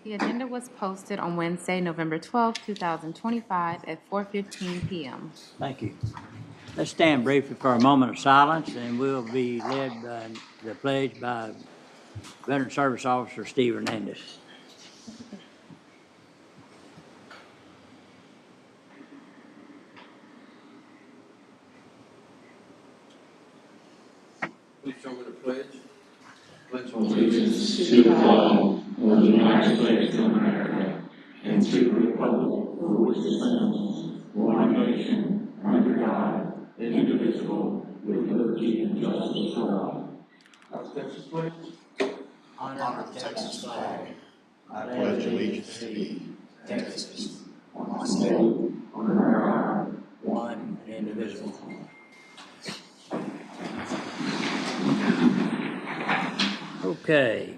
The agenda was posted on Wednesday, November 12, 2025 at 4:15 p.m. Thank you. Let's stand briefly for a moment of silence, and we'll be led by the pledge by Veteran Service Officer Steve Hernandez. Please join with the pledge. Pledge allegiance to the flag of the United States of America and to the republic for which it stands, one nation, under God, indivisible, with liberty and justice for all. Our Texas pledge. Honor the Texas flag. I pledge allegiance to thee, Texas, one state, under God, one indivisible. Okay.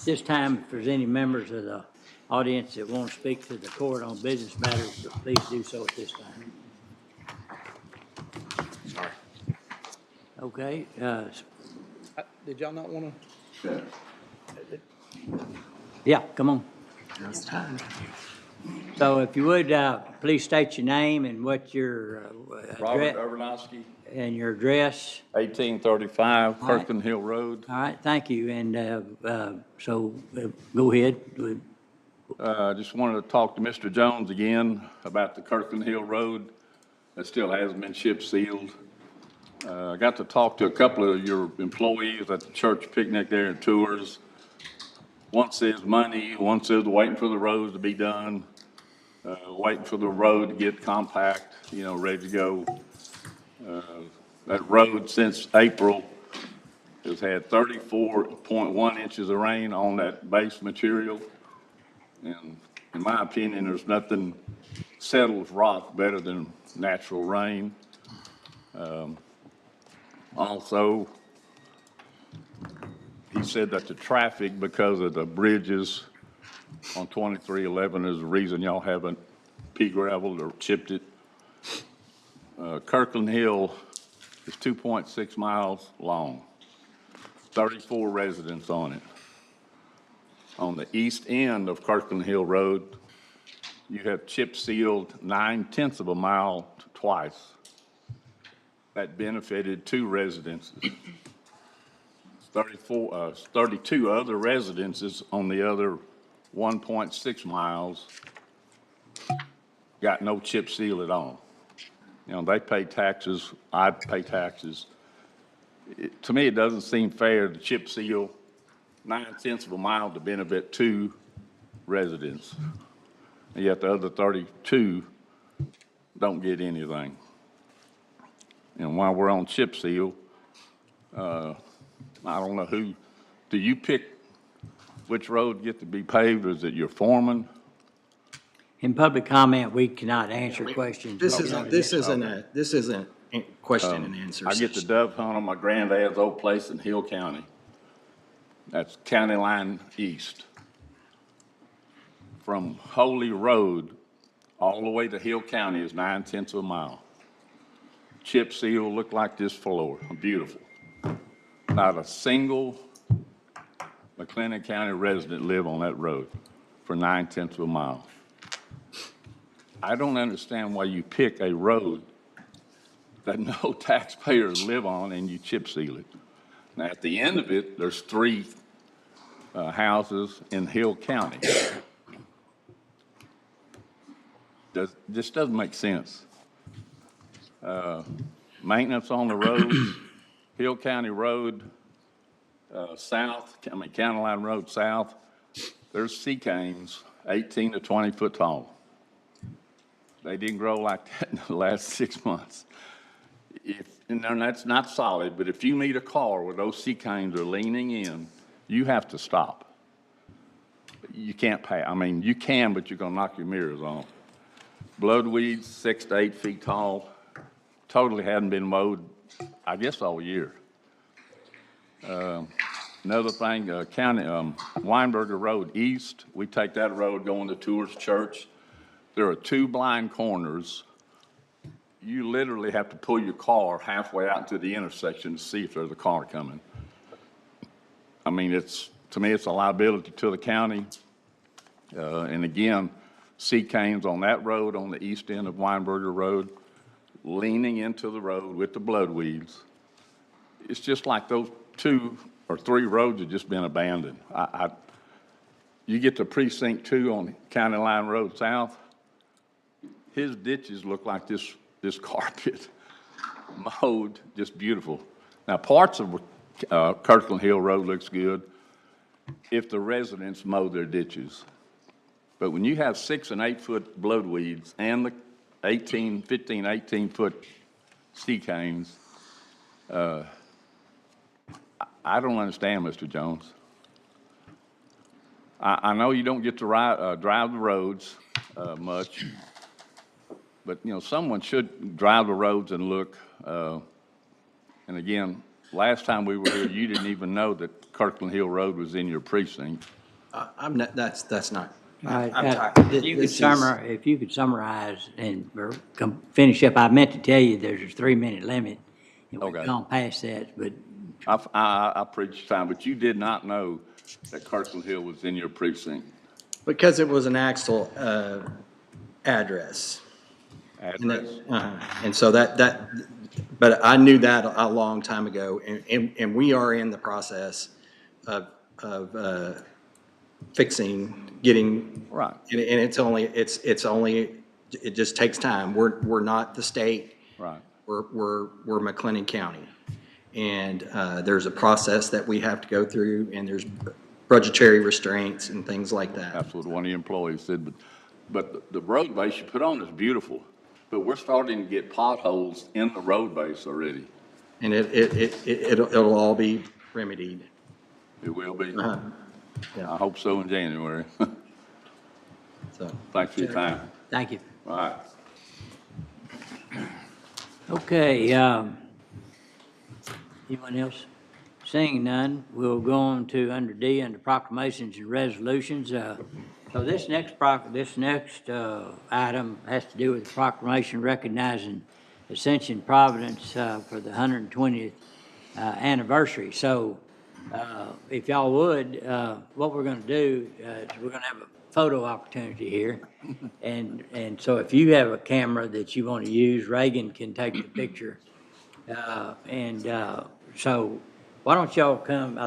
This time, if there's any members of the audience that want to speak to the court on business matters, please do so at this time. Sorry. Okay, Did y'all not want to? yeah, come on. So if you would, please state your name and what your Robert address Overnosky, and your address. 1835 All right. Kirkland Hill Road. All right, thank you. And go ahead. I just wanted to talk to Mr. Jones again about the Kirkland Hill Road that still hasn't been chip sealed. I got to talk to a couple of your employees at the church picnic there and tours. One says money, one says waiting for the roads to be done, waiting for the road to get compact, ready to go. That road since April has had 34.1 inches of rain on that base material. And in my opinion, there's nothing settles rock better than natural rain. Also, he said that the traffic, because of the bridges on 2311, is the reason y'all haven't pea gravelled or chipped it. Kirkland Hill is 2.6 miles long, 34 residents on it. On the east end of Kirkland Hill Road, you have chip sealed 9/10 of a mile twice. That benefited 2 residences. 32 other residences on the other 1.6 miles got no chip seal at all. They pay taxes, I pay taxes. To me, it doesn't seem fair to chip seal 9/10 of a mile to benefit 2 residents. And yet the other 32 don't get anything. And while we're on chip seal, I don't know do you pick which road get to be paved, or is it your foreman? In public comment, we cannot answer questions. This isn't a question and answer I get to session. dove hunt on my granddad's old place in Hill County. That's county line east. From Holy Road all the way to Hill County is 9/10 of a mile. Chip seal look like this floor, beautiful. Not a single McLennan County resident live on that road for 9/10 of a mile. I don't understand why you pick a road that no taxpayers live on and you chip seal it. Now, at the end of it, there's 3 houses in Hill County. This doesn't make sense. Maintenance on the roads, Hill County Road County Line Road south, there's sea canes 18 to 20 foot tall. They didn't grow like that in the last 6 months. And that's not solid, but if you meet a car where those sea canes are leaning in, you have to stop. You can't pay. You can, but you're going to knock your mirrors off. Bloodweeds, 6 to 8 feet tall, totally hadn't been mowed, I guess, all year. Another thing, Weinberger Road East, we take that road going to Tours Church. There are 2 blind corners. You literally have to pull your car halfway out into the intersection to see if there's a car coming. It's to me, it's a liability to the county. And again, sea canes on that road, on the east end of Weinberger Road, leaning into the road with the bloodweeds. It's just like those 2 or 3 roads have just been abandoned. You get to Precinct 2 on County Line Road South, his ditches look like this carpet, mowed, just beautiful. Now, parts of Kirkland Hill Road looks good if the residents mow their ditches. But when you have 6 and 8 foot bloodweeds and the 15, 18 foot sea canes, I don't understand, Mr. Jones. I know you don't get to drive the roads much, but, you know, someone should drive the roads and look. And again, last time we were here, you didn't even know that Kirkland Hill Road was in your precinct. I'm not, that's not. All right, I'm tired. if you could This is- if you could summarize and or finish up, I meant to tell you there's a 3-minute limit. And we've Okay. gone past that, but I appreciate your time, but you did not know that Kirkland Hill was in your precinct. Because it was an Axle address. Address. And so but I knew that a long time ago, and we are in the process of getting. Right. And it's only, it just takes time. We're not the state. Right. We're McLennan County. And there's a process that we have to go through, and there's budgetary restraints and things like that. That's what one of the employees said, but the road base you put on is beautiful, but we're starting to get potholes in the road base already. And it'll all be remedied. It will be. Yeah. I hope so in January. So, Thanks for your time. thank you. All right. Okay, anyone else? Seeing none, we'll go on to under D, under proclamations and resolutions. So this next item has to do with the proclamation recognizing Ascension Providence for the 120th anniversary. So if y'all would, what we're going to do is we're going to have a photo opportunity here. And so if you have a camera that you want to use, Reagan can take the picture. So why don't y'all come?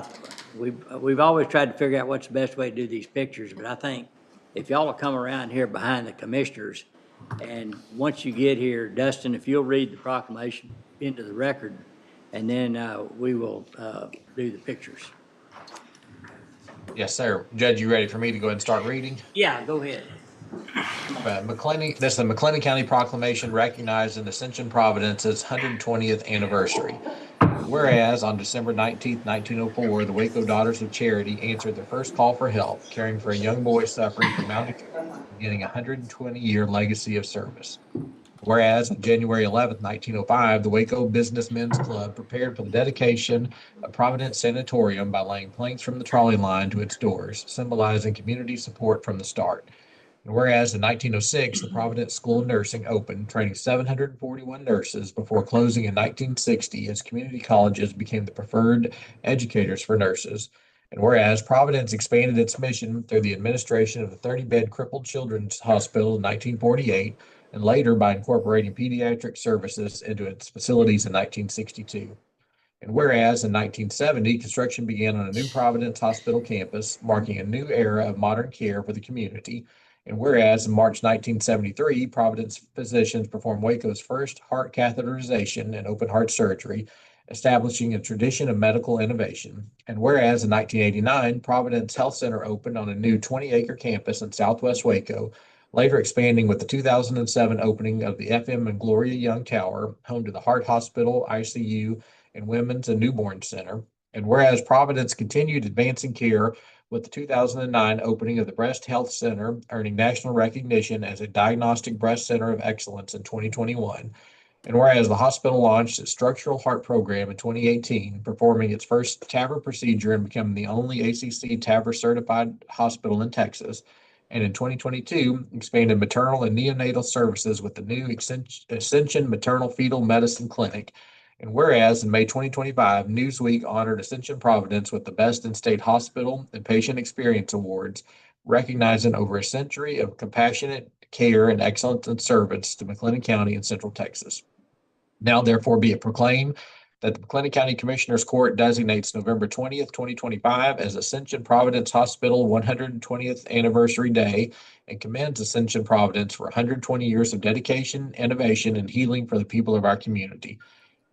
We've always tried to figure out what's the best way to do these pictures, but I think if y'all will come around here behind the commissioners, and once you get here, Dustin, if you'll read the proclamation into the record, and then we will do the pictures. Yes, sir. Judge, you ready for me to go ahead and start reading? Yeah, go ahead. This is the McLennan County Proclamation recognizing Ascension Providence's 120th anniversary. Whereas on December 19th, 1904, the Waco Daughters of Charity answered their first call for help, caring for a young boy suffering from malnutrition, beginning a 120-year legacy of service. Whereas on January 11th, 1905, the Waco Businessmen's Club prepared for the dedication of Providence Sanatorium by laying planks from the trolley line to its doors, symbolizing community support from the start. And whereas in 1906, the Providence School of Nursing opened, training 741 nurses before closing in 1960 as community colleges became the preferred educators for nurses. And whereas Providence expanded its mission through the administration of the 30-bed Crippled Children's Hospital in 1948, and later by incorporating pediatric services into its facilities in 1962. And whereas in 1970, construction began on a new Providence Hospital campus, marking a new era of modern care for the community. And whereas in March 1973, Providence physicians performed Waco's first heart catheterization and open heart surgery, establishing a tradition of medical innovation. And whereas in 1989, Providence Health Center opened on a new 20-acre campus in Southwest Waco, later expanding with the 2007 opening of the FM and Gloria Young Tower, home to the Heart Hospital, ICU, and Women's and Newborn Center. And whereas Providence continued advancing care with the 2009 opening of the Breast Health Center, earning national recognition as a diagnostic breast center of excellence in 2021. And whereas the hospital launched its structural heart program in 2018, performing its first TAVR procedure and becoming the only ACC TAVR certified hospital in Texas. And in 2022, expanded maternal and neonatal services with the new Ascension Maternal Fetal Medicine Clinic. And whereas in May 2025, Newsweek honored Ascension Providence with the Best in State Hospital and Patient Experience Awards, recognizing over a century of compassionate care and excellence in service to McLennan County and Central Texas. Now therefore be it proclaimed that the McLennan County Commissioners Court designates November 20th, 2025 as Ascension Providence Hospital 120th Anniversary Day and commends Ascension Providence for 120 years of dedication, innovation, and healing for the people of our community.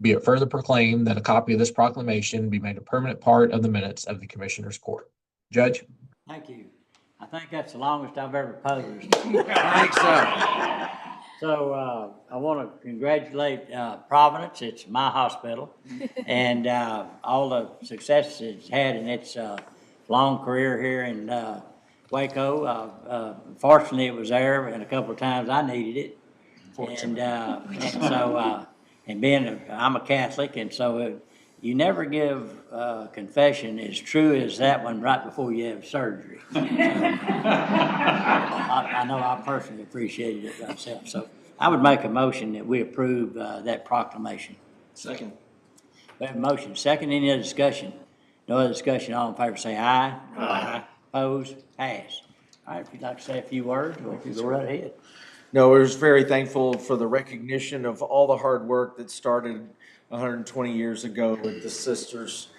Be it further proclaimed that a copy of this proclamation be made a permanent part of the minutes of the Commissioners Court. Judge? Thank you. I think that's the longest I've ever posed. I think so. So, I want to congratulate, Providence, it's my hospital, and, all the successes it's had in its, long career here in, Waco. Fortunately, it was there, and a couple of times I needed it. And so, and I'm a Catholic, and so you never give confession as true as that one right before you have surgery. So, I know I personally appreciated it myself, so I would make a motion that we approve that proclamation. Second. We have a motion, second, any other discussion? No other discussion, all in favor say aye. Aye. Opposed, pass. All right, if you'd like to say a few words, we'll go right ahead. No, we're just very thankful for the recognition of all the hard work that started 120 years ago with the sisters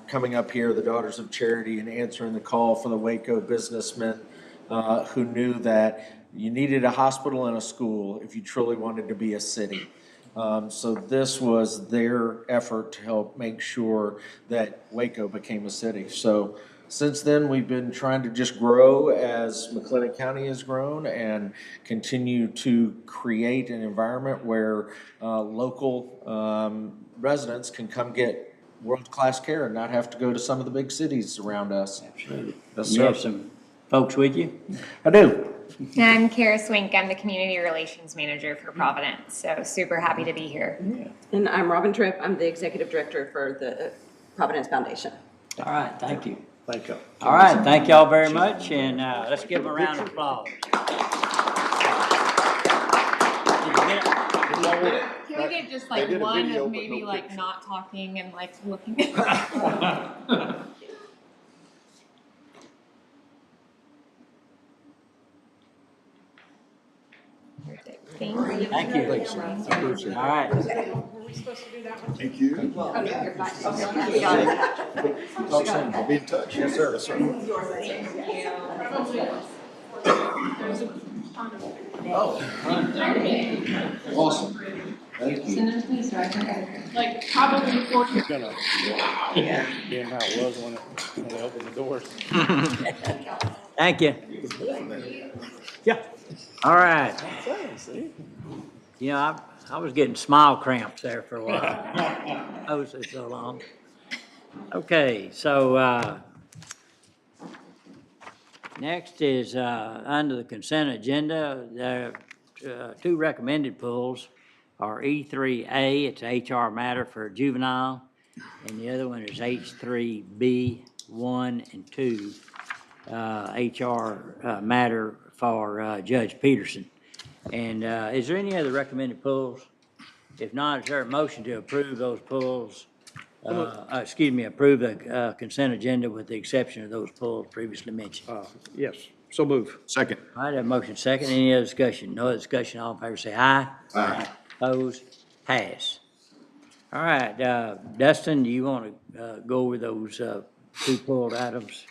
coming up here, the Daughters of Charity, and answering the call from the Waco businessmen who knew that you needed a hospital and a school if you truly wanted to be a city. So this was their effort to help make sure that Waco became a city. So since then, we've been trying to just grow as McLennan County has grown and continue to create an environment where local residents can come get world-class care and not have to go to some of the big cities around us. Absolutely. Yes, You sir. have some folks with you? I do. I'm Kara Swink. I'm the Community Relations Manager for Providence. So super happy to be here. And I'm Robin Tripp. I'm the Executive Director for the Providence Foundation. All right, thank you. Thank you. All right, thank y'all very much, and let's give them a round of applause. Did you get it? Can we get just like one of maybe like not talking and like looking? Thank you. All right. Thank you. I'll be in touch. Yes, sir. Yes, sir. Awesome. Thank you. Like probably 40. Being how it was when they opened the doors. Thank you. Yeah. All right. You know, I was getting smile cramps there for a while. I was so long. Okay, so, next is, under the consent agenda, there are two recommended pulls are E3A, it's a HR matter for juvenile, and the other one is H3B, 1 and 2, HR matter for Judge Peterson. And is there any other recommended pulls? If not, is there a motion to approve those pulls? Approve the consent agenda with the exception of those pulls previously mentioned. Yes, so move. Second. All right, have a motion second. Any other discussion? No other discussion. All in favor say aye. Aye. Opposed? Pass. All right, Dustin, do you want to go over those two pulled items?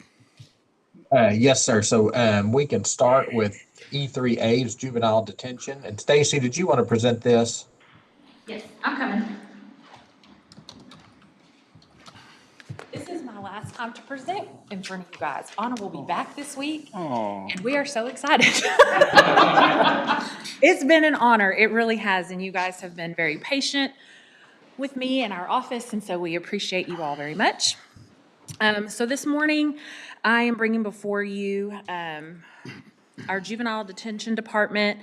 Yes, sir. So we can start with E3A is juvenile detention. And Stacy, did you want to present this? Yes, I'm coming. This is my last time to present in front of you guys. Anna will be back this week, and we are so excited. It's been an honor. It really has, and you guys have been very patient with me and our office, and so we appreciate you all very much. So this morning, I am bringing before you our juvenile detention department.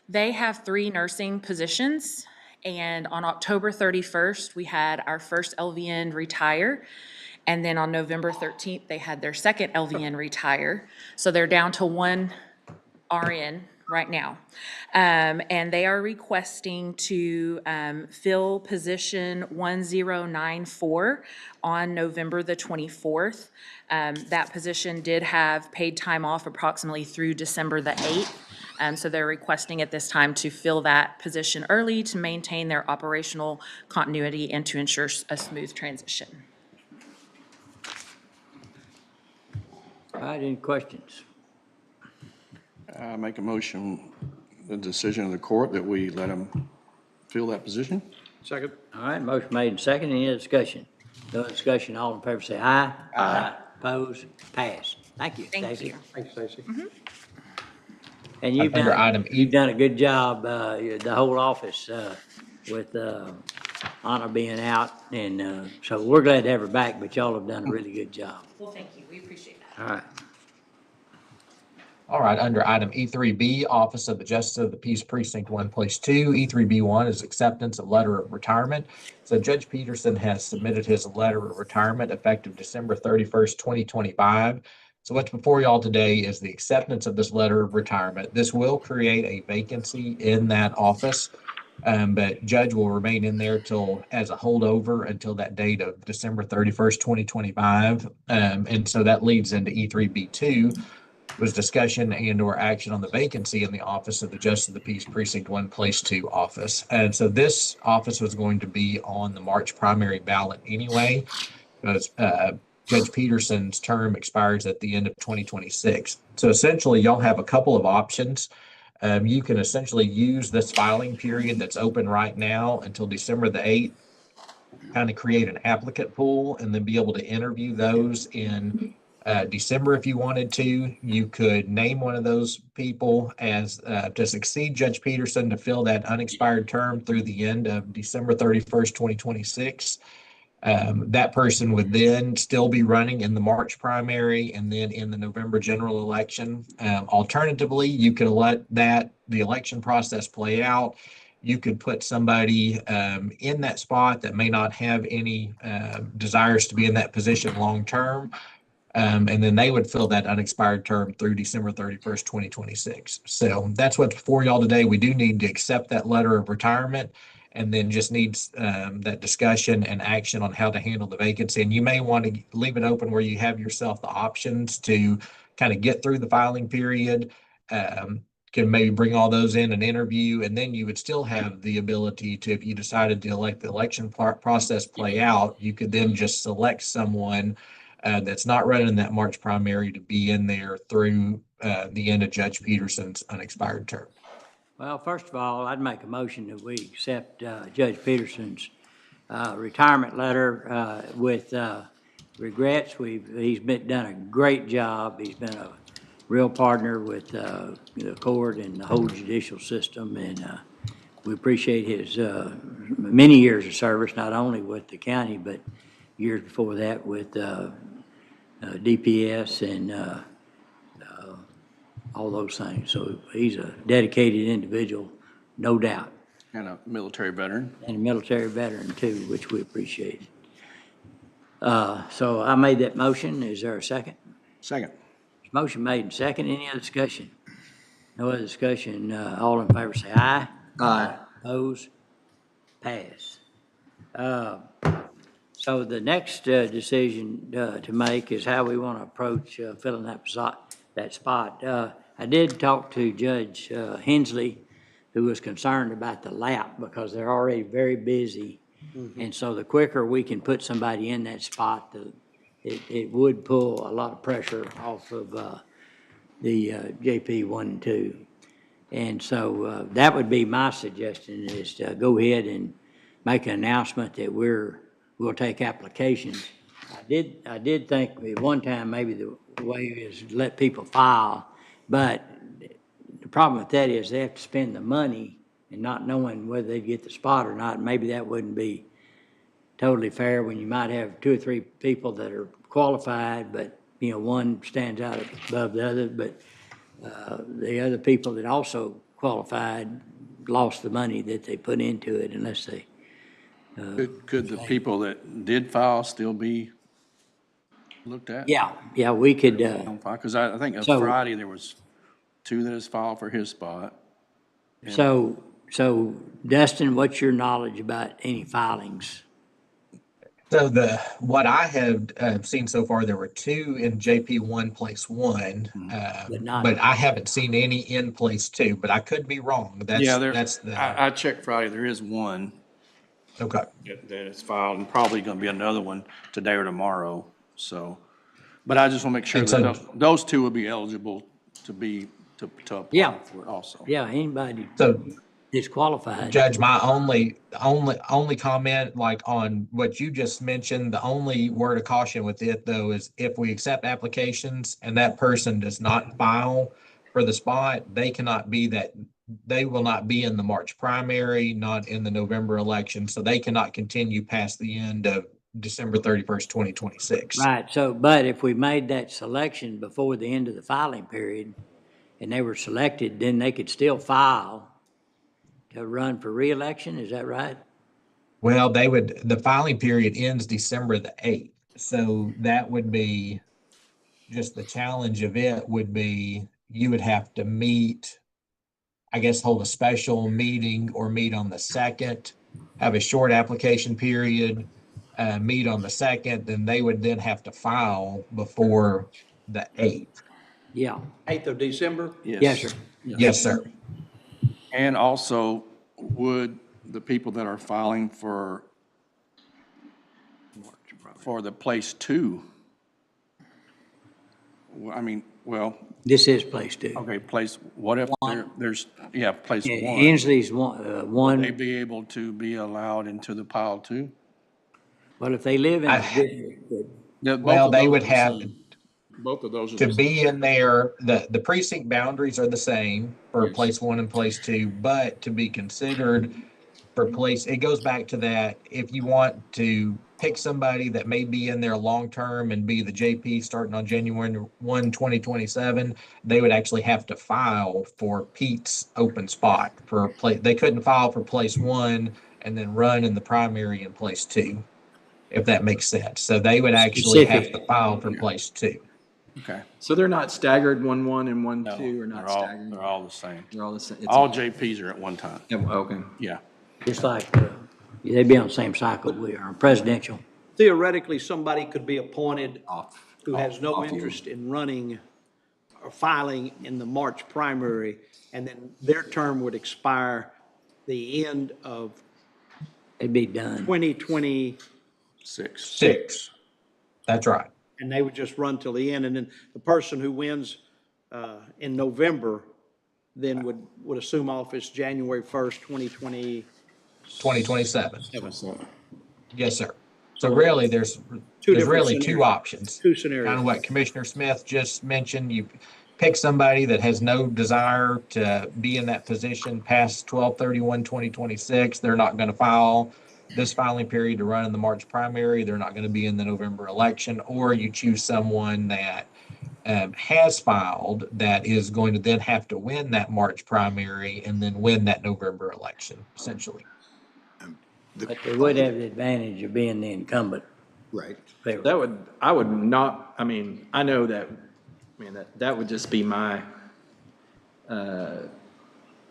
They have 3 nursing positions, and on October 31st, we had our first LVN retire, and then on November 13th, they had their second LVN retire. So they're down to 1 RN right now. And they are requesting to fill position 1094 on November the 24th. That position did have paid time off approximately through December the 8th. So they're requesting at this time to fill that position early to maintain their operational continuity and to ensure a smooth transition. All right, any questions? I make a motion, the decision of the court that we let him fill that position. Second. All right, motion made and second. Any other discussion? No discussion, all in favor say aye. Aye. Opposed? Pass. Thank you, Thank Stacy. you. Thanks, Stacy. And you've Under item done, E- you've done a good job, the whole office, with, Anna being out. And, so we're glad to have her back, but y'all have done a really good job. Well, thank you. We appreciate that. All right. All right, under item E3B, Office of the Justice of the Peace Precinct 1, Place 2, E3B1 is acceptance of letter of retirement. So Judge Peterson has submitted his letter of retirement effective December 31st, 2025. So what's before y'all today is the acceptance of this letter of retirement. This will create a vacancy in that office, but Judge will remain in there as a holdover until that date of December 31st, 2025. And so that leads into E3B2, was discussion and or action on the vacancy in the Office of the Justice of the Peace Precinct 1, Place 2 office. And so this office was going to be on the March primary ballot anyway, because Judge Peterson's term expires at the end of 2026. So essentially, y'all have a couple of options. You can essentially use this filing period that's open right now until December the 8th, kind of create an applicant pool and then be able to interview those in December if you wanted to. You could name one of those people as to succeed Judge Peterson to fill that unexpired term through the end of December 31st, 2026. That person would then still be running in the March primary and then in the November general election. Alternatively, you could let the election process play out. You could put somebody in that spot that may not have any desires to be in that position long term. And then they would fill that unexpired term through December 31st, 2026. So that's what's before y'all today. We do need to accept that letter of retirement and then just needs that discussion and action on how to handle the vacancy. And you may want to leave it open where you have yourself the options to kind of get through the filing period, can maybe bring all those in and interview, and then you would still have the ability to, if you decided to let the election process play out, you could then just select someone that's not running that March primary to be in there through the end of Judge Peterson's unexpired term. Well, first of all, I'd make a motion that we accept Judge Peterson's retirement letter with regrets. He's done a great job. He's been a real partner with the court and the whole judicial system, and we appreciate his many years of service, not only with the county, but years before that with DPS and all those things. So he's a dedicated individual, no doubt. And a military veteran. And a military veteran too, which we appreciate. So I made that motion. Is there a second? Second. Motion made and second. Any other discussion? No other discussion. All in favor say aye. Aye. Opposed? Pass. So the next decision to make is how we want to approach filling that spot. I did talk to Judge Hensley, who was concerned about the lap because they're already very busy. Mm-hmm. And so the quicker we can put somebody in that spot, it would pull a lot of pressure off of the JP 1 and 2. And so that would be my suggestion, is to go ahead and make an announcement that we'll take applications. I did think at one time maybe the way is to let people file, but the problem with that is they have to spend the money and not knowing whether they get the spot or not. Maybe that wouldn't be totally fair when you might have 2 or 3 people that are qualified, but one stands out above the other, but the other people that also qualified lost the money that they put into it unless they Could the people that did file still be looked at? Yeah, we could. Because I think on so- Friday there was two that has filed for his spot. So Dustin, what's your knowledge about any filings? So what I have seen so far, there were two in JP1 place one, but I haven't seen any in place two, but I could be wrong. I checked Friday, there is one Okay. that is filed, and probably gonna be another one today or tomorrow, so. But I just wanna make sure And so- that those two will be eligible to apply Yeah. for it also. Yeah, anybody So disqualified. Judge, my only comment, like on what you just mentioned, the only word of caution with it though is if we accept applications and that person does not file for the spot, they will not be in the March primary, not in the November election, so they cannot continue past the end of December 31st, 2026. Right, but if we made that selection before the end of the filing period and they were selected, then they could still file to run for reelection, is that right? Well, the filing period ends December the 8th. So that would be, just the challenge of it would be, you would have to meet, I guess, hold a special meeting or meet on the 2nd, have a short application period, meet on the 2nd, then they would then have to file before the 8th. Yeah. 8th of December? Yes, sir. Yes, sir. And also, would the people that are filing for the place two, This is place two. okay, place, what if there's, place one? Inslee's Would one, they be able to be allowed into the pile two? but if they live in a district that Yeah, both Well, of they those would are the have same. Both of those are to the same. be in there, the precinct boundaries are the same for place one and place two, but to be considered for place, it goes back to that, if you want to pick somebody that may be in there long-term and be the JP starting on January 1, 2027, they would actually have to file for Pete's open spot for place. They couldn't file for place one and then run in the primary in place two, if that makes sense. So they would actually have to file for place two. Okay. So they're not staggered 1-1 and 1-2, No, or not they're all- staggered? They're all the same. They're all the same? All JPs are at one time. Okay. Yeah. just like, they'd be on the same cycle we are, presidential. Theoretically, somebody could be appointed who has no off year. interest in running or filing in the March primary, and then their term would expire the end of It'd be done. 2026. Six. That's right. And they would just run till the end, and then the person who wins in November then would assume office January 1st, 2020. 2027. Yes, sir. So really, there's really two options. Two scenarios. Kind of what Commissioner Smith just mentioned. You pick somebody that has no desire to be in that position past 12/31/2026. They're not going to file this filing period to run in the March primary. They're not going to be in the November election. Or you choose someone that has filed that is going to then have to win that March primary and then win that November election, essentially. But they would have the advantage of being the incumbent. Right. I would not, I know that, that would just be my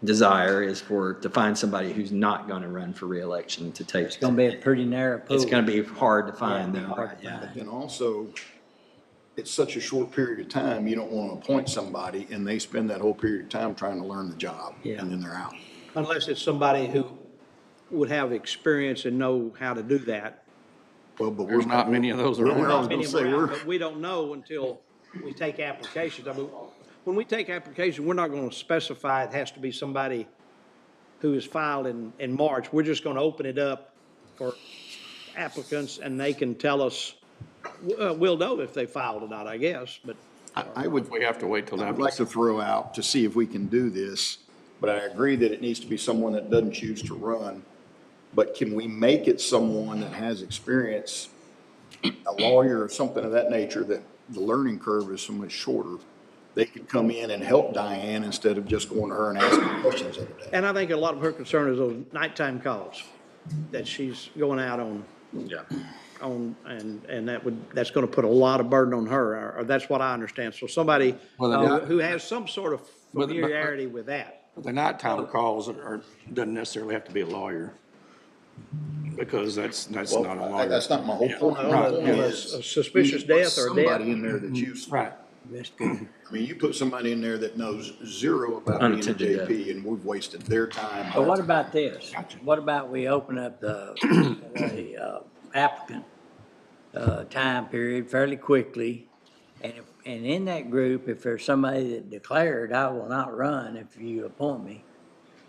desire is to find somebody who's not going to run for reelection to take. It's gonna be a pretty narrow pool. It's going to be hard to find though. But then also, it's such a short period of time, you don't want to appoint somebody and they spend that whole period of time trying to learn the job. Yeah. And then they're out. Unless it's somebody who would have experience and know how to do that. Well, but There's not many of those Well, around. I was gonna say, But we don't know until we take applications. I mean, when we take applications, we're not going to specify it has to be somebody who is filed in March. We're just going to open it up for applicants, and they can tell us, we'll know if they filed or not, I guess, but. I would, We have to wait till I that. would like to throw out to see if we can do this, but I agree that it needs to be someone that doesn't choose to run. But can we make it someone that has experience, a lawyer or something of that nature, that the learning curve is so much shorter? They could come in and help Diane instead of just going to her and asking questions every day. And I think a lot of her concern is those nighttime calls that she's going out on. Yeah. And that's going to put a lot of burden on her, or that's what I understand. So somebody who has some sort of familiarity with that. The nighttime calls doesn't necessarily have to be a lawyer, because that's not a lawyer. That's not my whole point. On My a point is, suspicious you put death or a death. somebody in there that's used to it. Right. That's good. I mean, you put somebody in there that knows zero about being a Unattended JP, and we've wasted their time. But what about this? What about we open up the applicant time period fairly quickly? And in that group, if there's somebody that declared, I will not run if you appoint me,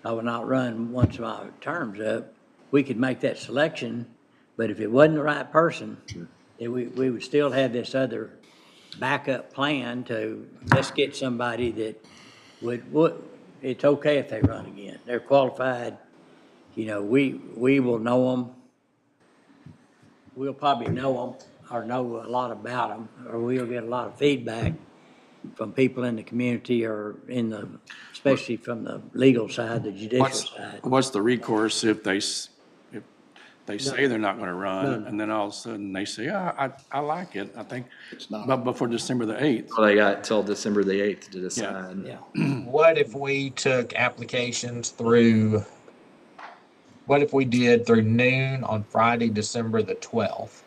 I will not run once my term's up, we could make that selection, but if it wasn't the right person, then we would still have this other backup plan to, let's get somebody that would, it's okay if they run again. They're qualified, you know, we will know them. We'll probably know them or know a lot about them, or we'll get a lot of feedback from people in the community or in the, especially from the legal side, the judicial side. What's the recourse if they say they're not gonna run, and then all of a sudden they say, I like it, I think, but before December the 8th. Well, they got till December the 8th to decide. Yeah. What if we took applications through, what if we did through noon on Friday, December the 12th?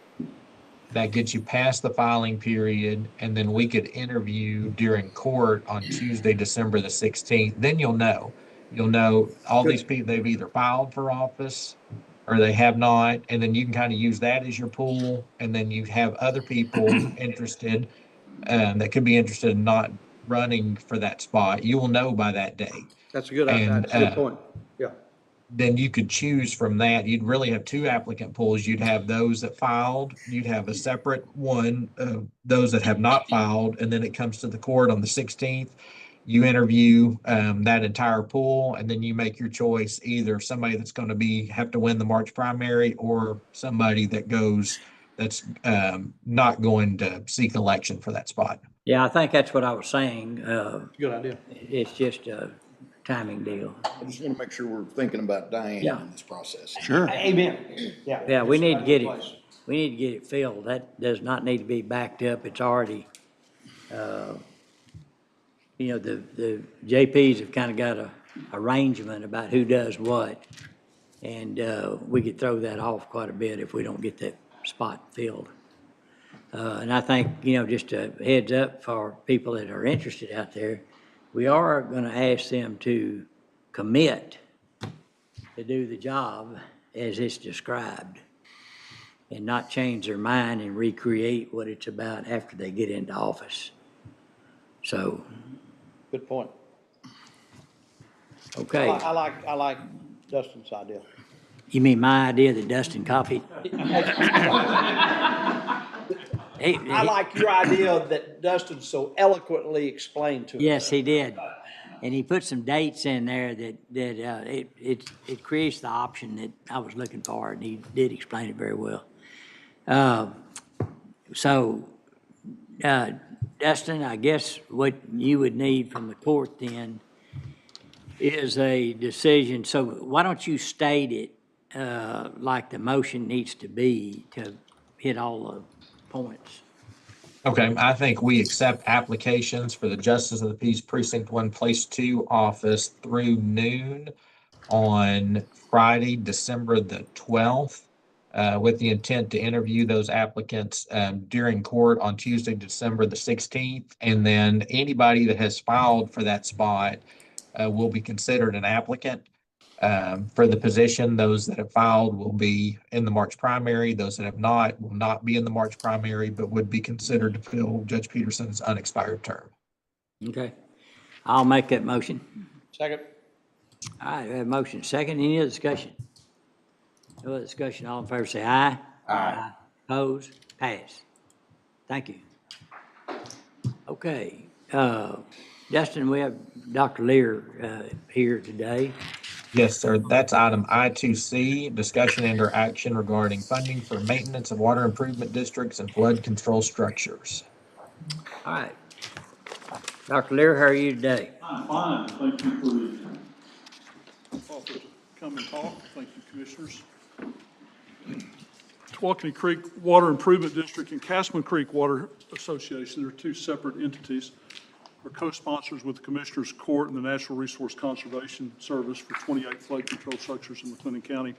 That gets you past the filing period, and then we could interview during court on Tuesday, December the 16th. Then you'll know. You'll know all these people, they've either filed for office or they have not, and then you can kind of use that as your pool, and then you have other people interested that could be interested in not running for that spot. You will know by that day. That's a good idea. That's a good point. Yeah. Then you could choose from that. You'd really have two applicant pools. You'd have those that filed, you'd have a separate one, those that have not filed, and then it comes to the court on the 16th. You interview that entire pool, and then you make your choice, either somebody that's going to have to win the March primary, or somebody that's not going to seek election for that spot. Yeah, I think that's what I was saying. Good idea. It's just a timing deal. I just want to make sure we're thinking about Diane Yeah. in this process. Sure. Amen. Yeah. Yeah, we need to get it, we need to get it filled. That does not need to be backed up. It's already, you know, the JPs have kind of got a arrangement about who does what. And we could throw that off quite a bit if we don't get that spot filled. And I think, you know, just a heads up for people that are interested out there, we are going to ask them to commit to do the job as it's described and not change their mind and recreate what it's about after they get into office. So, Good point. okay. I like Dustin's idea. You mean my idea that Dustin copied? I like your idea that Dustin so eloquently explained to us. Yes, he did. And he put some dates in there that it creates the option that I was looking for, and he did explain it very well. So, Dustin, I guess what you would need from the court then is a decision. So why don't you state it like the motion needs to be to hit all the points? Okay, I think we accept applications for the Justice of the Peace Precinct 1, Place 2 office through noon on Friday, December the 12th, with the intent to interview those applicants during court on Tuesday, December the 16th. And then anybody that has filed for that spot will be considered an applicant for the position. Those that have filed will be in the March primary. Those that have not will not be in the March primary, but would be considered to fill Judge Peterson's unexpired term. Okay. I'll make that motion. Second. All right, we have a motion. Second, any other discussion? No other discussion. All in favor say aye. Aye. Opposed? Pass. Thank you. Okay. Dustin, we have Dr. Lear here today. Yes, sir. That's item I2C, discussion and/or action regarding funding for maintenance of water improvement districts and flood control structures. All right. Dr. Lear, how are you today? I'm fine. Thank you for the offer to come and talk. Thank you, commissioners. Tawakoni Creek Water Improvement District and Castleman Creek Water Association, they're two separate entities. are co-sponsors with the Commissioners Court and the Natural Resource Conservation Service for 28 flood control structures in McLennan County.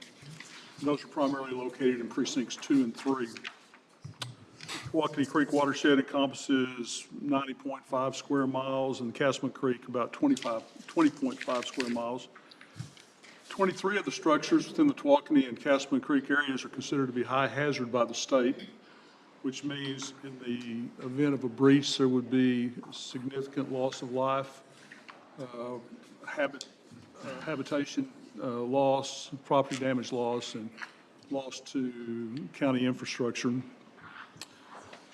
And those are primarily located in precincts 2 and 3. Waukene Creek watershed encompasses 90.5 square miles, and Casman Creek about 20.5 square miles. 23 of the structures within the Waukene and Casman Creek areas are considered to be high hazard by the state, which means in the event of a breach, there would be significant loss of life, habitation loss, property damage loss, and loss to county infrastructure.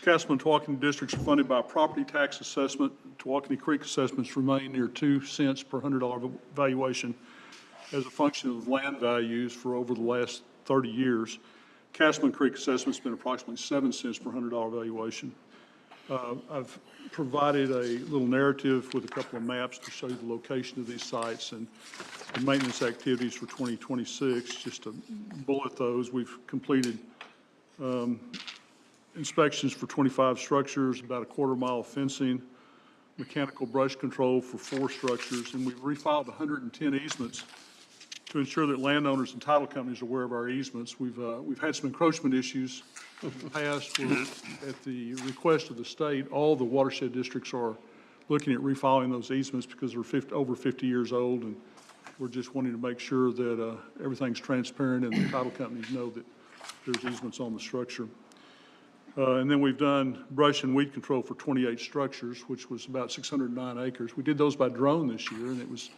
Casman and Waukene districts are funded by a property tax assessment. Waukene Creek assessments remain near 2 cents per $100 valuation as a function of land values for over the last 30 years. Casman Creek assessment's been approximately 7 cents per $100 valuation. I've provided a little narrative with a couple of maps to show you the location of these sites and the maintenance activities for 2026. Just to bullet those, we've completed inspections for 25 structures, about a quarter-mile of fencing, mechanical brush control for 4 structures, and we've refiled 110 easements to ensure that landowners and title companies are aware of our easements. We've had some encroachment issues in the past where, at the request of the state, all the watershed districts are looking at refiling those easements because they're over 50 years old, and we're just wanting to make sure that everything's transparent and the title companies know that there's easements on the structure. And then we've done brush and weed control for 28 structures, which was about 609 acres. We did those by drone this year, and it was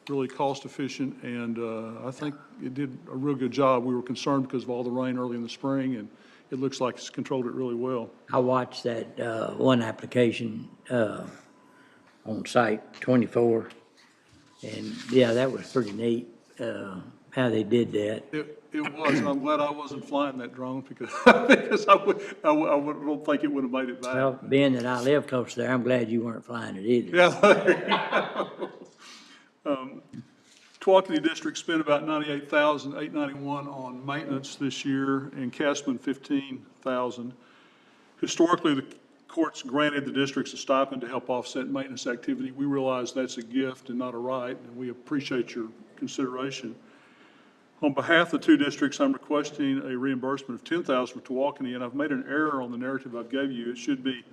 really cost efficient, and I think it did a real good job. We were concerned because of all the rain early in the spring, and it looks like it's controlled it really well. I watched that one application on site 24, and yeah, that was pretty neat how they did that. It was, and I'm glad I wasn't flying that drone because don't think it would have made it back. Well, being that I live close there, I'm glad you weren't flying it either. Yeah. Waukene District spent about $98,891 on maintenance this year, and Casman $15,000. Historically, the courts granted the districts a stipend to help offset maintenance activity. We realize that's a gift and not a right, and we appreciate your consideration. On behalf of the 2 districts, I'm requesting a reimbursement of $10,000 for Waukene, and I've made an error on the narrative I gave you. It should be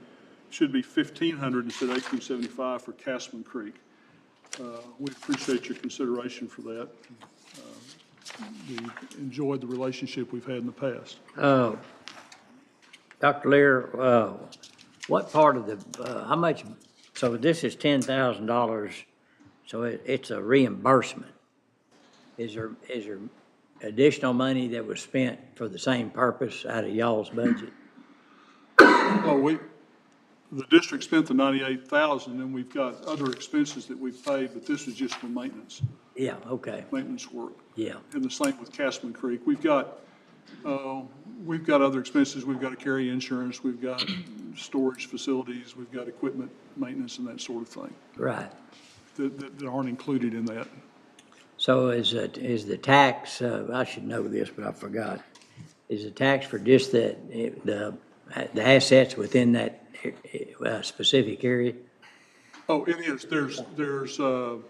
$1,500 instead of $1,875 for Casman Creek. We appreciate your consideration for that. We enjoyed the relationship we've had in the past. Dr. Lear, what part of the, how much, so this is $10,000, so it's a reimbursement. Is there additional money that was spent for the same purpose out of y'all's budget? Well, the district spent the $98,000, and we've got other expenses that we've paid, but this is just for maintenance. Yeah, okay. Maintenance work. Yeah. And the same with Casman Creek. We've got other expenses. We've got to carry insurance. We've got storage facilities. We've got equipment maintenance and that sort of thing. Right. That aren't included in that. So is the tax, I should know this, but I forgot. Is the tax for just the assets within that specific area? Oh, it is. There's of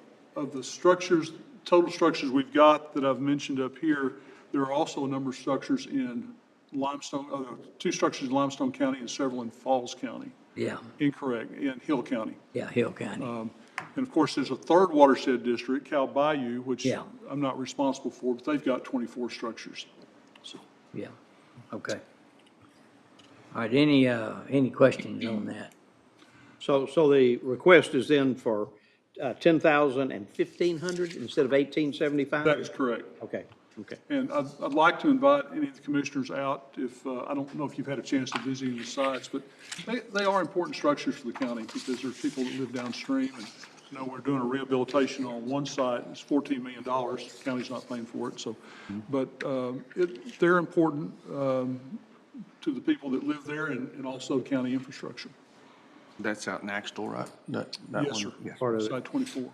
the structures, total structures we've got that I've mentioned up here, there are also a number of structures in Limestone, 2 structures in Limestone County and several in Falls County. Yeah. Incorrect, in Hill County. Yeah, Hill County. And of course, there's a 3rd watershed district, Cal Bayou, which Yeah. I'm not responsible for, but they've got 24 structures. So. Yeah, okay. All right, any questions on that? So the request is then for 10,000 and 1,500 instead of 1,875? That is correct. Okay. And I'd like to invite any of the commissioners out if, I don't know if you've had a chance to visit any of the sites, but they are important structures for the county because there's people that live downstream. And, we're doing a rehabilitation on one site. It's $14 million. The county's not paying for it. So, but they're important to the people that live there and also county infrastructure. That's out in Axtell, right? That Yes, one? sir. Yeah. Part of it. Site 24.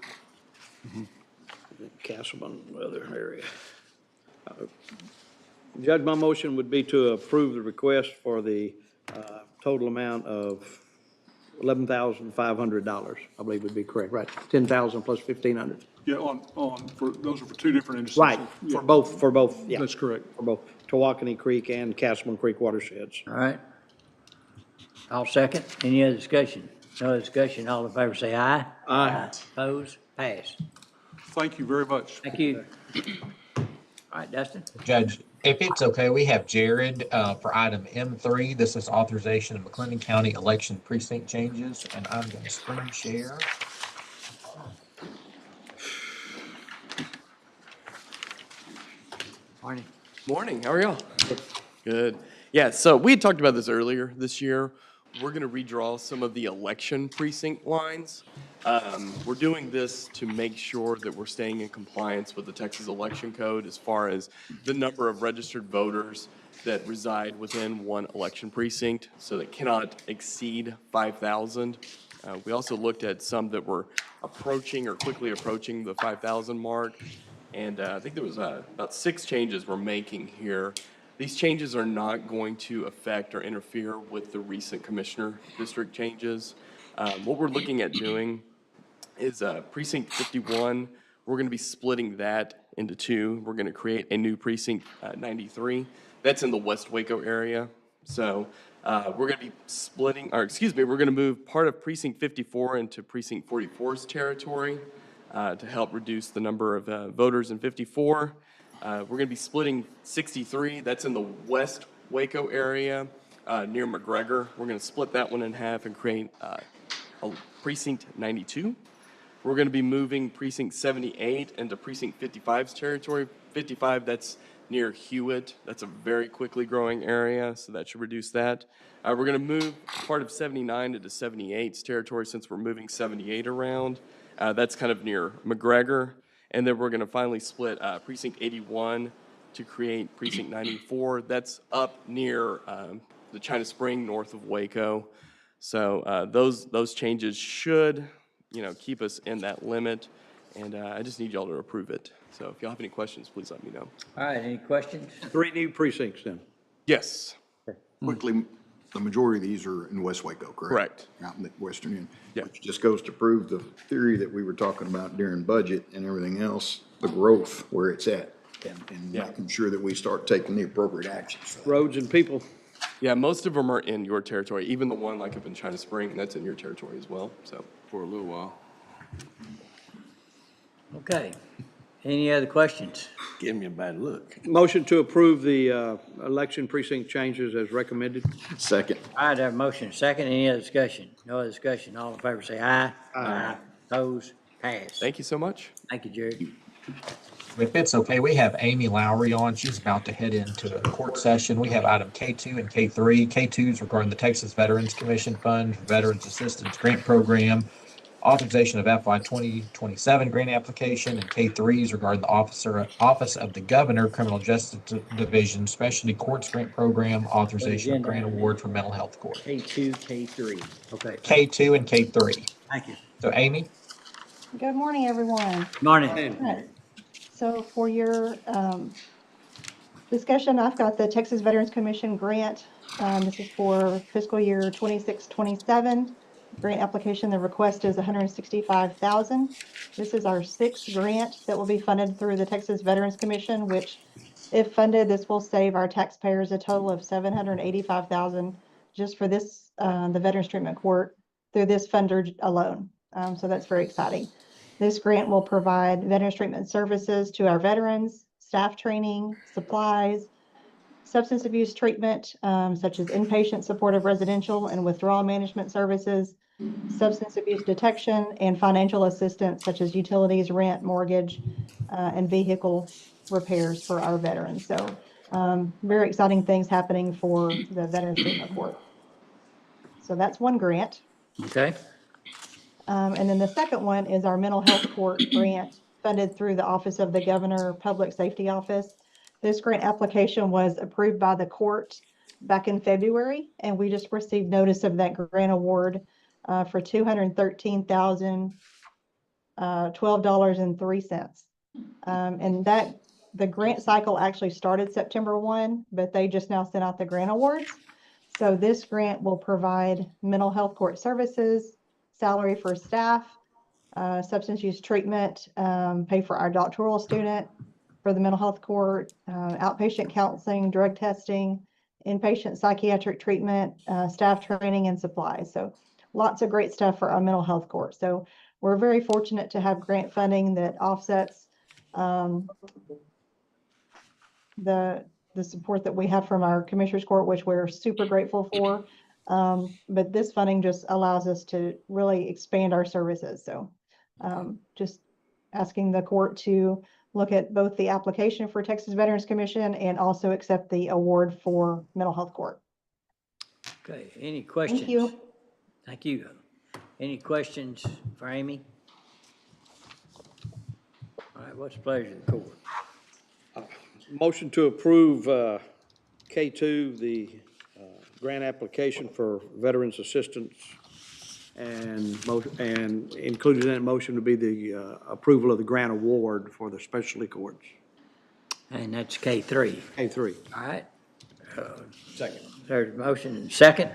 Castleman, other area. Judge, my motion would be to approve the request for the total amount of $11,500, I believe would be correct, right? 10,000 plus 1,500. Yeah, those are for two different interstations. Right, Yeah, for both, yeah. that's correct. For both Tawakoni Creek and Castleman Creek watersheds. All right. I'll second. Any other discussion? No other discussion. All in favor say aye. Aye. Opposed? Passed. Thank you very much. Thank you. All right, Dustin? Judge, if it's okay, we have Jared for item M3. This is authorization of McLennan County election precinct changes, and I'm going to screen share. Morning. Morning, how are y'all? Good. Yeah, so we had talked about this earlier this year. We're gonna redraw some of the election precinct lines. We're doing this to make sure that we're staying in compliance with the Texas Election Code as far as the number of registered voters that reside within one election precinct, so that cannot exceed 5,000. We also looked at some that were approaching or quickly approaching the 5,000 mark. And I think there was about 6 changes we're making here. These changes are not going to affect or interfere with the recent commissioner district changes. What we're looking at doing is precinct 51. We're going to be splitting that into 2. We're going to create a new precinct 93. That's in the West Waco area. So we're going to be splitting, or excuse me, we're going to move part of precinct 54 into precinct 44's territory. To help reduce the number of voters in 54. We're going to be splitting 63, that's in the West Waco area near McGregor. We're going to split that one in half and create a precinct 92. We're going to be moving precinct 78 into precinct 55's territory. 55, that's near Hewitt. That's a very quickly growing area, so that should reduce that. We're going to move part of 79 into 78's territory since we're moving 78 around. That's kind of near McGregor. And then we're going to finally split precinct 81 to create precinct 94. That's up near the China Spring, north of Waco. So those changes should, keep us in that limit. And I just need y'all to approve it. So if y'all have any questions, please let me know. All right, any questions? 3 new precincts then. Yes. Quickly, the majority of these are in West Waco, correct? Correct. Out in the western end. Yeah. Which just goes to prove the theory that we were talking about during budget and everything else, the growth where it's at. And making sure that we start taking the appropriate actions. Roads and people. Yeah, most of them are in your territory. Even the one like up in China Spring, that's in your territory as well. So For a little while. Okay. Any other questions? Give me a bad look. Motion to approve the election precinct changes as recommended. Second. All right, I have a motion, second. Any other discussion? No other discussion. All in favor say aye. Aye. Opposed? Passed. thank you so much. Thank you, Jared. If it's okay, we have Amy Lowry on. She's about to head into a court session. We have item K2 and K3. K2 is regarding the Texas Veterans Commission Fund Veterans Assistance Grant Program, authorization of FY 2027 grant application, and K3 is regarding the Office of the Governor Criminal Justice Division Specialty Courts Grant Program, authorization of grant award for mental health court. K2, K3. Okay. K2 and K3. Thank you. So Amy? Good morning, everyone. Morning. Right. So for your discussion, I've got the Texas Veterans Commission grant. This is for fiscal year 26-27. Grant application, the request is $165,000. This is our 6th grant that will be funded through the Texas Veterans Commission, which, if funded, this will save our taxpayers a total of $785,000 just for this, the Veterans Treatment Court through this funder alone. So that's very exciting. This grant will provide veterans treatment services to our veterans, staff training, supplies, substance abuse treatment, such as inpatient supportive residential and withdrawal management services, substance abuse detection, and financial assistance such as utilities, rent, mortgage, and vehicle repairs for our veterans. So very exciting things happening for the Veterans Treatment Court. So that's one grant. Okay. And then the second one is our mental health court grant funded through the Office of the Governor Public Safety Office. This grant application was approved by the court back in February, and we just received notice of that grant award for $213,012.03. And that the grant cycle actually started September 1, but they just now sent out the grant awards. So this grant will provide mental health court services, salary for staff, substance use treatment, pay for our doctoral student for the mental health court, outpatient counseling, drug testing, inpatient psychiatric treatment, staff training and supplies. So lots of great stuff for our mental health court. So we're very fortunate to have grant funding that offsets the support that we have from our Commissioners Court, which we're super grateful for. But this funding just allows us to really expand our services. So just asking the court to look at both the application for Texas Veterans Commission and also accept the award for mental health court. Okay, any questions? Thank you. Thank you. Any questions for Amy? All right, what's the pleasure of the court? Motion to approve K2, the grant application for veterans assistance, and included in that motion would be the approval of the grant award for the specialty courts. And that's K3. K3. All right. Second. There's a motion and second.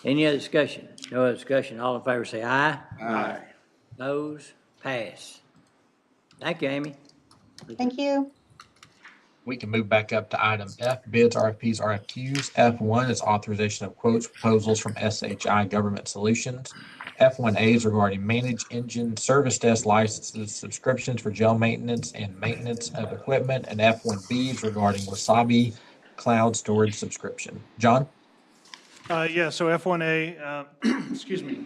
Any other discussion? No other discussion. All in favor say aye. Aye. Those pass. Thank you, Amy. Thank you. We can move back up to item F, bids, RFPs, RFQs. F1 is authorization of quotes, proposals from SHI Government Solutions. F1A is regarding managed engine service desk licenses, subscriptions for jail maintenance and maintenance of equipment. And F1B is regarding Wasabi cloud storage subscription. John? Yeah, so F1A, excuse me,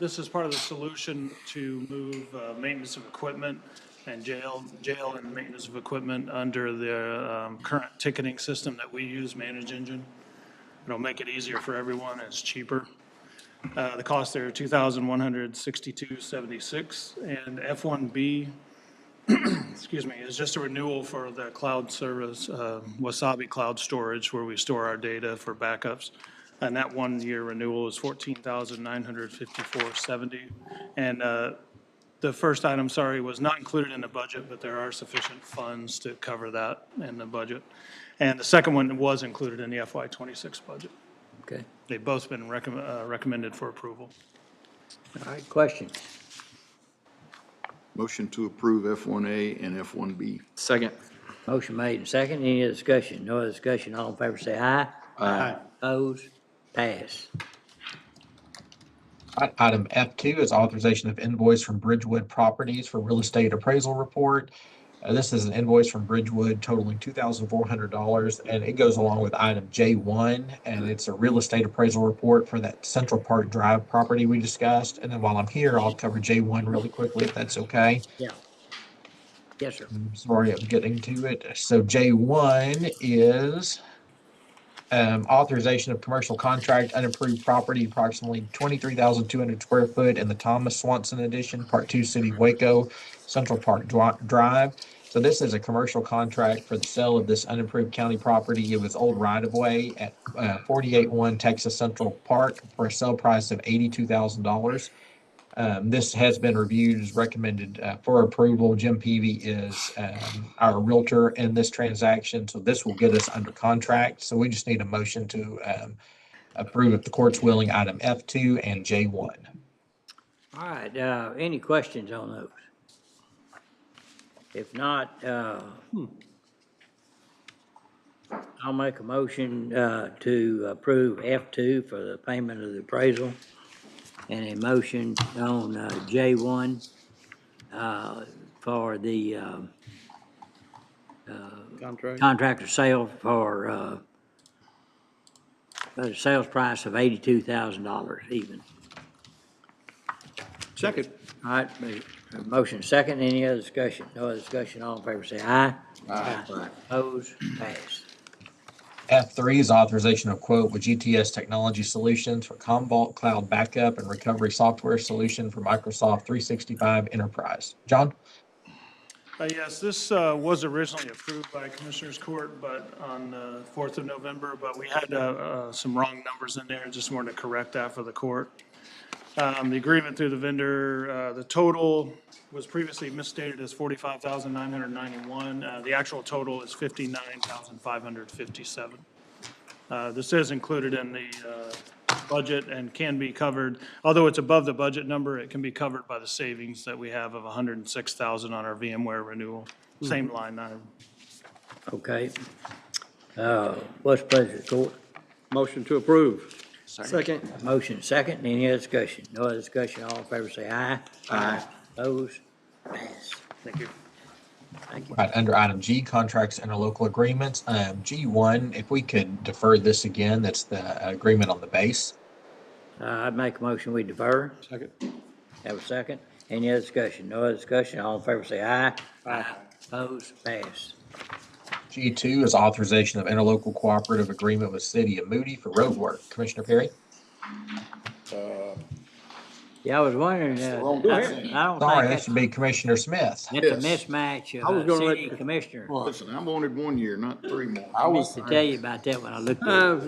this is part of the solution to move maintenance of equipment and jail and maintenance of equipment under the current ticketing system that we use, Managed Engine. It'll make it easier for everyone, and it's cheaper. The cost there, $2,162.76, and F1B, excuse me, is just a renewal for the cloud service, Wasabi Cloud Storage, where we store our data for backups. And that 1-year renewal is $14,954.70. And the first item, sorry, was not included in the budget, but there are sufficient funds to cover that in the budget. And the second one was included in the FY26 budget. Okay. They've both been recommended for approval. All right, question. Motion to approve F1A and F1B. Second. Motion made and second. Any other discussion? No other discussion. All in favor say aye. Aye. Opposed? Pass. Item F2 is authorization of invoice from Bridgewood Properties for real estate appraisal report. This is an invoice from Bridgewood totaling $2,400, and it goes along with item J1, and it's a real estate appraisal report for that Central Park Drive property we discussed. And then while I'm here, I'll cover J1 really quickly, if that's okay. Yeah. Yes, sir. I'm sorry I'm getting to it. So J1 is authorization of commercial contract, unapproved property, approximately 23,200 square foot in the Thomas Swanson Edition, Part 2, City of Waco, Central Park Drive. So this is a commercial contract for the sale of this unapproved county property. It was old right-of-way at 48-1 Texas Central Park for a sale price of $82,000. This has been reviewed, is recommended for approval. Jim Peavy is our realtor in this transaction, so this will get us under contract. So we just need a motion to approve, if the court's willing, item F2 and J1. All right, any questions on those? If not, I'll make a motion to approve F2 for the payment of the appraisal, and a motion on J1 for the contractor sale for a sales price of $82,000 even. Second. All right, motion second. Any other discussion? No other discussion. All in favor say aye. Aye. Opposed? Pass. F3 is authorization of quote with GTS Technology Solutions for Commvault Cloud Backup and Recovery Software Solution for Microsoft 365 Enterprise. John? Yes, this was originally approved by Commissioners Court, but on the 4th of November, but we had some wrong numbers in there. Just wanted to correct that for the court. The agreement through the vendor, the total was previously misstated as $45,991. The actual total is $59,557. This is included in the budget and can be covered, although it's above the budget number, it can be covered by the savings that we have of $106,000 on our VMware renewal, same line item. Okay. What's the pleasure of the court? Motion to approve. Second. Motion second, any other discussion? No other discussion, all in favor say aye. Aye. Opposed? Pass. Thank you. Thank you. Right, under item G, contracts and interlocal agreements, G1, if we could defer this again, that's the agreement on the base. I'd make a motion, we defer. Second. Have a second. Any other discussion? No other discussion, all in favor say aye. Aye. Opposed? Pass. G2 is authorization of interlocal cooperative agreement with City of Moody for road work. Commissioner Perry? Yeah, I was wondering, I don't Sorry, think that should be Commissioner Smith. it's a mismatch I was of gonna city let- commissioner. Listen, I wanted 1 year, not 3 more. I meant to tell you about that when I looked at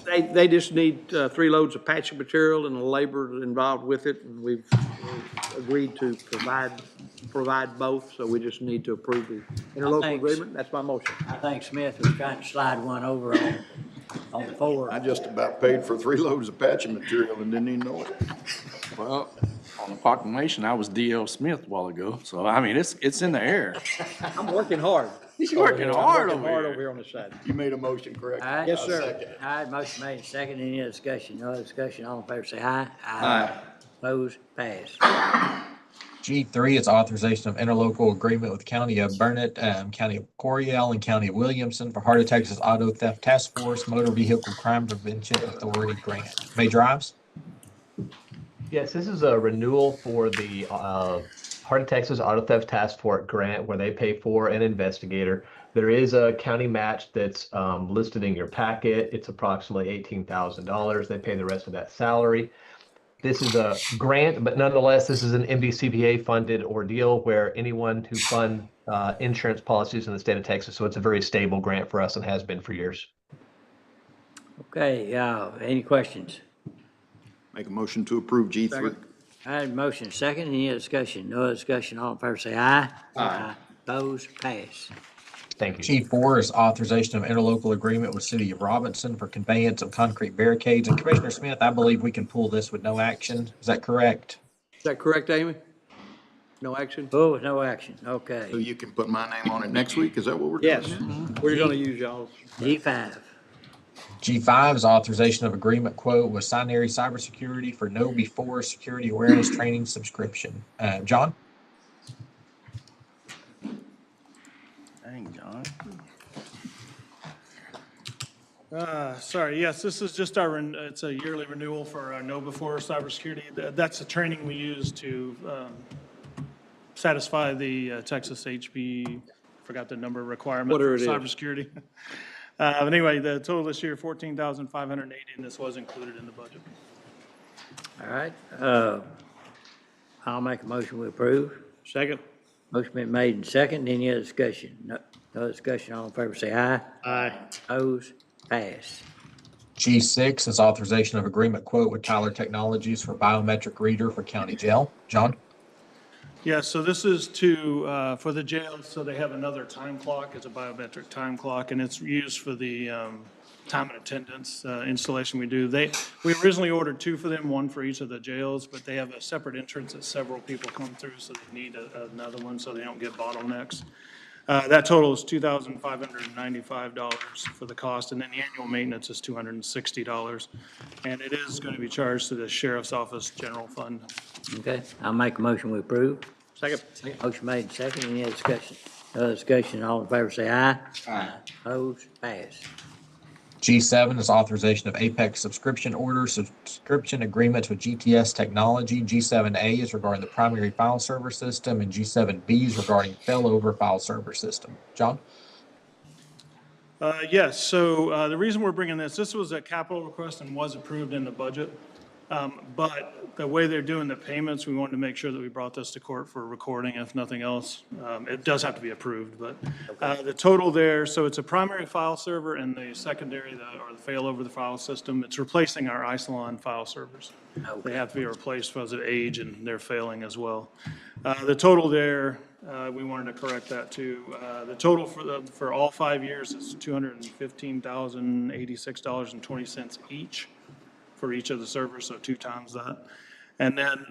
it. They just need 3 loads of patching material and the labor involved with it, and we've agreed to provide both, so we just need to approve the interlocal Thanks. agreement. That's my motion. I think Smith was trying to slide one over on the floor. I just about paid for 3 loads of patching material and didn't even know it. Well, on the proclamation, I was D.L. Smith a while ago, so I mean, it's in the air. I'm working hard. He's working hard I'm working over hard here. over here on the side. You made a motion, correct? All right. Yes, sir. I'll second it. All right, motion made, second, any other discussion? No other discussion, all in favor say aye. Aye. Opposed? Pass. G3 is authorization of interlocal agreement with County of Burnett, County of Coryell, and County of Williamson for Heart of Texas Auto Theft Task Force Motor Vehicle Crime Prevention Authority Grant. Major Ives? Yes, this is a renewal for the Heart of Texas Auto Theft Task Force grant where they pay for an investigator. There is a county match that's listed in your packet. It's approximately $18,000. They pay the rest of that salary. This is a grant, but nonetheless, this is an MVCPA funded ordeal where anyone who fund insurance policies in the state of Texas. So it's a very stable grant for us and has been for years. Okay, any questions? Make a motion to approve G3. I had a motion, second, any other discussion? No other discussion, all in favor say aye. Aye. Opposed? Pass. Thank you. G4 is authorization of interlocal agreement with City of Robinson for conveyance of concrete barricades. And Commissioner Smith, I believe we can pull this with no action. Is that correct? Is that correct, Amy? No action? Pull with no action, So okay. you can put my name on it next week, is that what we're doing? Yes, we're gonna use y'all's. G5. G5 is authorization of agreement quote with Sinary Cybersecurity for Know Before Security Awareness Training subscription. John? Dang, John. Sorry, yes, this is just our, it's a yearly renewal for our Know Before cybersecurity. That's the training we use to satisfy the Texas HB, forgot the number requirement for Whatever it is. cybersecurity. But anyway, the total this year, $14,580, and this was included in the budget. All right, I'll make a motion we approve. Second? Motion been made and second, any other discussion? No other discussion, all in favor say aye. Aye. Opposed? Pass. G6 is authorization of agreement quote with Tyler Technologies for biometric reader for county jail. John? Yeah, so this is to, for the jail, so they have another time clock, it's a biometric time clock, and it's used for the time and attendance installation we do. We originally ordered 2 for them, 1 for each of the jails, but they have a separate entrance that several people come through, so they need another one so they don't get bottlenecks. That total is $2,595 for the cost, and then the annual maintenance is $260. And it is going to be charged to the Sheriff's Office General Fund. Okay, I'll make a motion we approve. Second? Motion made and second, any other discussion? No other discussion, all in favor say aye. Aye. Opposed? Pass. G7 is authorization of Apex subscription orders, subscription agreements with GTS Technology. G7A is regarding the primary file server system, and G7B is regarding failover file server system. John? Yes, so the reason we're bringing this was a capital request and was approved in the budget. But the way they're doing the payments, we wanted to make sure that we brought this to court for recording, if nothing else. It does have to be approved, but the total there, so it's a primary file server and the secondary, or the failover the file system. It's replacing our Isilon file servers. They have to be replaced because of age and they're failing as well. The total there We wanted to correct that too. The total for all 5 years is $215,086.20 each for each of the servers, so 2 times that. And then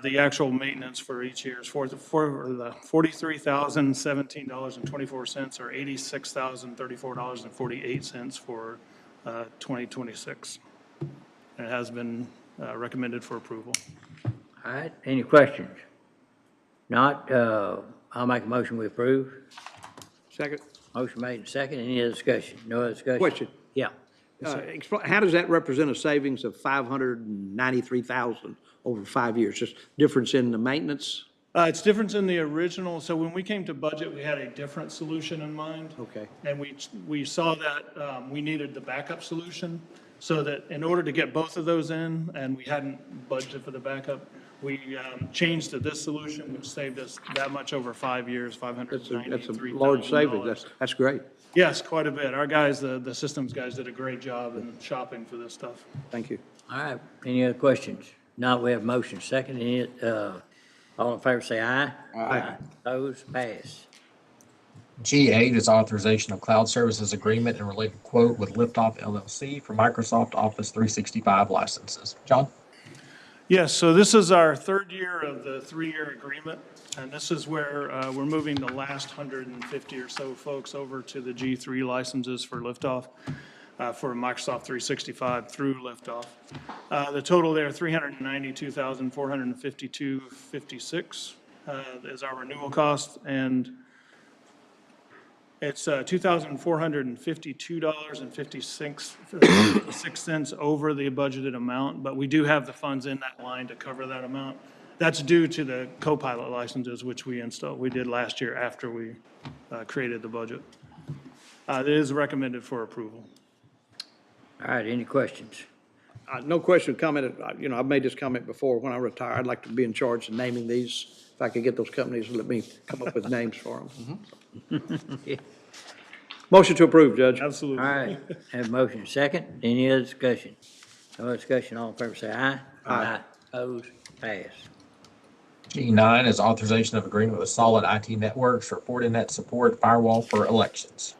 the actual maintenance for each year is for the $43,017.24 or $86,034.48 for 2026. And it has been recommended for approval. All right, any questions? Not, I'll make a motion we approve. Second. Motion made and second. Any other discussion? No other discussion? Question. Yeah. How does that represent a savings of $593,000 over 5 years? Just difference in the maintenance? It's different in the original. So when we came to budget, we had a different solution in mind. Okay. And we saw that we needed the backup solution, so that in order to get both of those in, and we hadn't budgeted for the backup, we changed to this solution, which saved us that much over 5 years, $593,000. That's a large savings. That's great. Yes, quite a bit. Our guys, the systems guys did a great job in shopping for this stuff. Thank you. All right, any other questions? Now we have motion second. Any, all in favor say aye. Aye. Those pass. G8 is authorization of cloud services agreement and related quote with Liftoff LLC for Microsoft Office 365 licenses. John? Yes, so this is our 3rd year of the 3-year agreement, and this is where we're moving the last 150 or so folks over to the G3 licenses for Liftoff, for Microsoft 365 through Liftoff. The total there, $392,452.56 is our renewal cost, and it's $2,452.56 over the budgeted amount, but we do have the funds in that line to cover that amount. That's due to the Copilot licenses, which we did last year after we created the budget. It is recommended for approval. All right, any questions? No question, comment. I've made this comment before. When I retire, I'd like to be in charge of naming these. If I could get those companies to let me come up with names for them. Motion to approve, Judge. Absolutely. All right, have motion second. Any other discussion? No other discussion, all in favor say aye. Aye. Opposed, pass. G9 is authorization of agreement with Solid IT Networks for Fortinet support firewall for elections.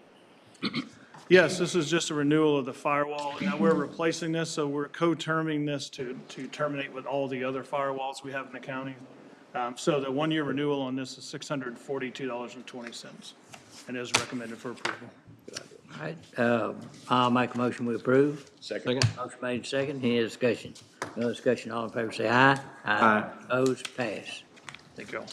Yes, this is just a renewal of the firewall. Now, we're replacing this, so we're co-terming this to terminate with all the other firewalls we have in the county. So the 1-year renewal on this is $642.20 and is recommended for approval. All right, I'll make a motion we approve. Second. Motion made second. Any discussion? No discussion, all in favor say aye. Aye. Opposed, pass. Thank you all.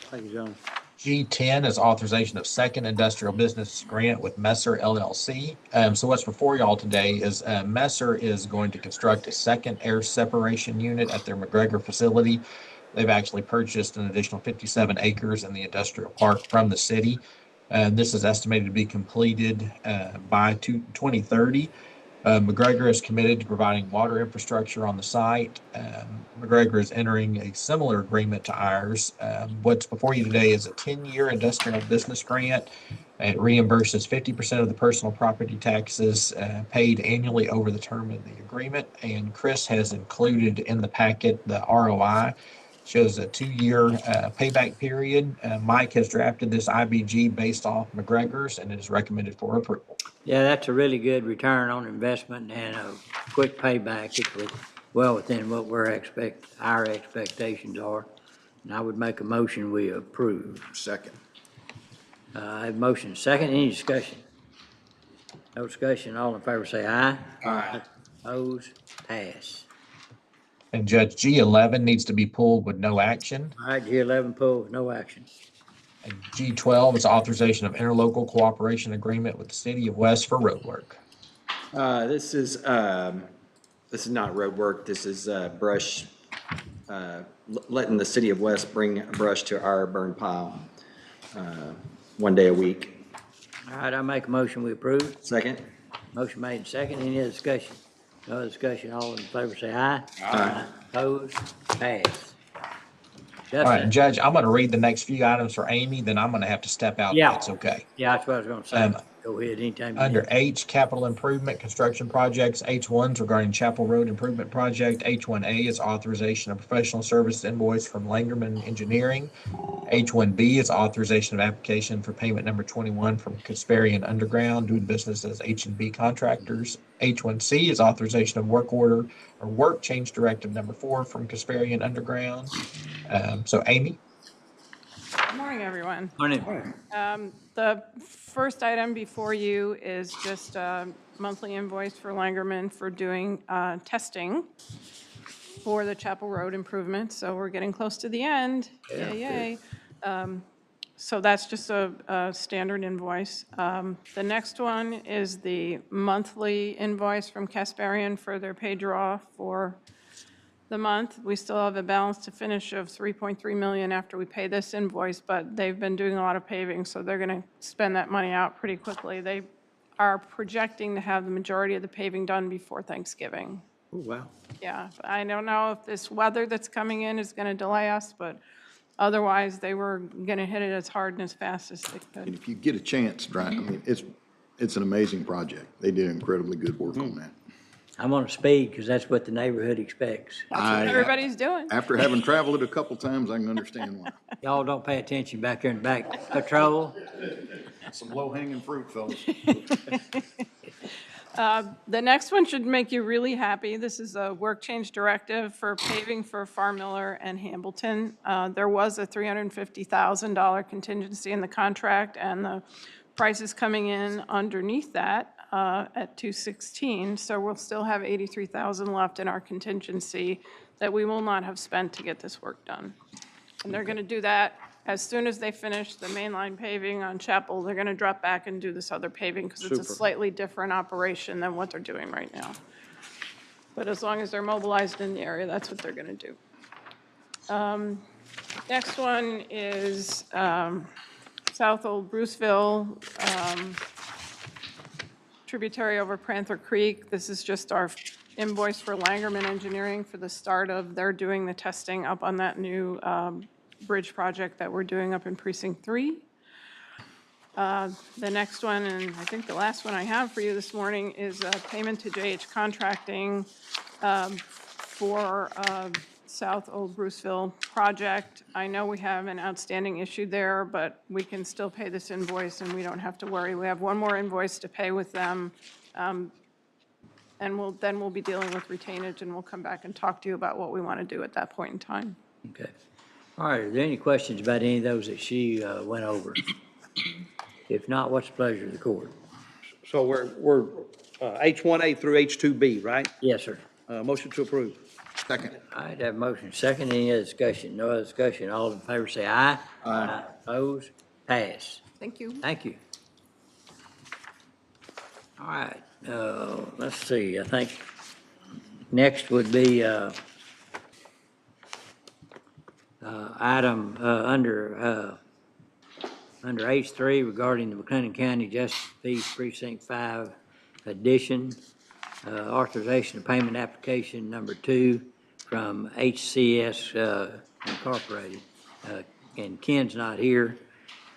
Thank you, John. G10 is authorization of second industrial business grant with Messer LLC. So what's before y'all today is Messer is going to construct a second air separation unit at their McGregor facility. They've actually purchased an additional 57 acres in the industrial park from the city. This is estimated to be completed by 2030. McGregor is committed to providing water infrastructure on the site. McGregor is entering a similar agreement to ours. What's before you today is a 10-year industrial business grant. It reimburses 50% of the personal property taxes paid annually over the term of the agreement. And Chris has included in the packet the ROI. Shows a 2-year payback period. Mike has drafted this IBG based off McGregor's and it is recommended for approval. Yeah, that's a really good return on investment and a quick payback. It's well within what our expectations are. And I would make a motion we approve. Second. I have motion second. Any discussion? No discussion. All in favor say aye. Aye. Opposed, pass. And Judge G11 needs to be pulled with no action. All right, G11 pulled with no action. And G12 is authorization of interlocal cooperation agreement with the city of West for road work. This is not road work. This is brush, letting the city of West bring brush to our burn pile 1 day a week. All right, I make a motion we approve. Second. Motion made second. Any other discussion? No discussion. All in favor say aye. Aye. Opposed, pass. All right, and Judge, I'm going to read the next few items for Amy, then I'm going to have to step out. Yeah. If that's okay. Yeah, that's what I was going to say. Go ahead anytime. you Under need. H, capital improvement, construction projects, H1's regarding Chapel Road Improvement Project. H1A is authorization of professional service invoice from Langerman Engineering. H1B is authorization of application for payment number 21 from Kasperian Underground doing business as H&B Contractors. H1C is authorization of work order or work change directive number 4 from Kasperian Underground. So Amy? Good morning, everyone. Morning. The first item before you is just a monthly invoice for Langerman for doing testing for the Chapel Road improvements. So we're getting close to the end. Yeah, Yay, yay. So that's just a standard invoice. The next one is the monthly invoice from Kasperian for their pay draw for the month. We still have a balance to finish of 3.3 million after we pay this invoice, but they've been doing a lot of paving, so they're going to spend that money out pretty quickly. They are projecting to have the majority of the paving done before Thanksgiving. Oh, wow. Yeah, I don't know if this weather that's coming in is going to delay us, but otherwise, they were going to hit it as hard and as fast as they And could. if you get a chance, drive, I mean, it's an amazing project. They did incredibly good work on that. I'm on a speed because that's what the neighborhood expects. That's what everybody's doing. After having traveled it a couple times, I can understand why. Y'all don't pay attention back there in the back patrol. Some low-hanging fruit, fellas. The next one should make you really happy. This is a work change directive for paving for Farm Miller and Hambleton. There was a $350,000 contingency in the contract, and the price is coming in underneath that at 216. So we'll still have 83,000 left in our contingency that we will not have spent to get this work done. And they're going to do that as soon as they finish the mainline paving on Chapel. They're going to drop back and do this other paving because it's a Super. slightly different operation than what they're doing right now. But as long as they're mobilized in the area, that's what they're going to do. Next one is South Old Bruceville, tributary over Panther Creek. This is just our invoice for Langerman Engineering for the start of, they're doing the testing up on that new bridge project that we're doing up in Precinct 3. The next one, and I think the last one I have for you this morning, is a payment to JH Contracting for South Old Bruceville project. I know we have an outstanding issue there, but we can still pay this invoice and we don't have to worry. We have one more invoice to pay with them. And then we'll be dealing with retainage, and we'll come back and talk to you about what we want to do at that point in time. Okay. All right, are there any questions about any of those that she went over? If not, what's the pleasure of the court? So we're H1A through H2B, right? Yes, sir. Motion to approve. Second. All right, have a motion second. Any other discussion? No other discussion. All in favor say aye. Aye. Opposed? Pass. Thank you. Thank you. All right, let's see, I think next would be item under H3 regarding the McLennan County Justice Peace Precinct 5 addition, authorization of payment application number 2 from HCS Incorporated. And Ken's not here,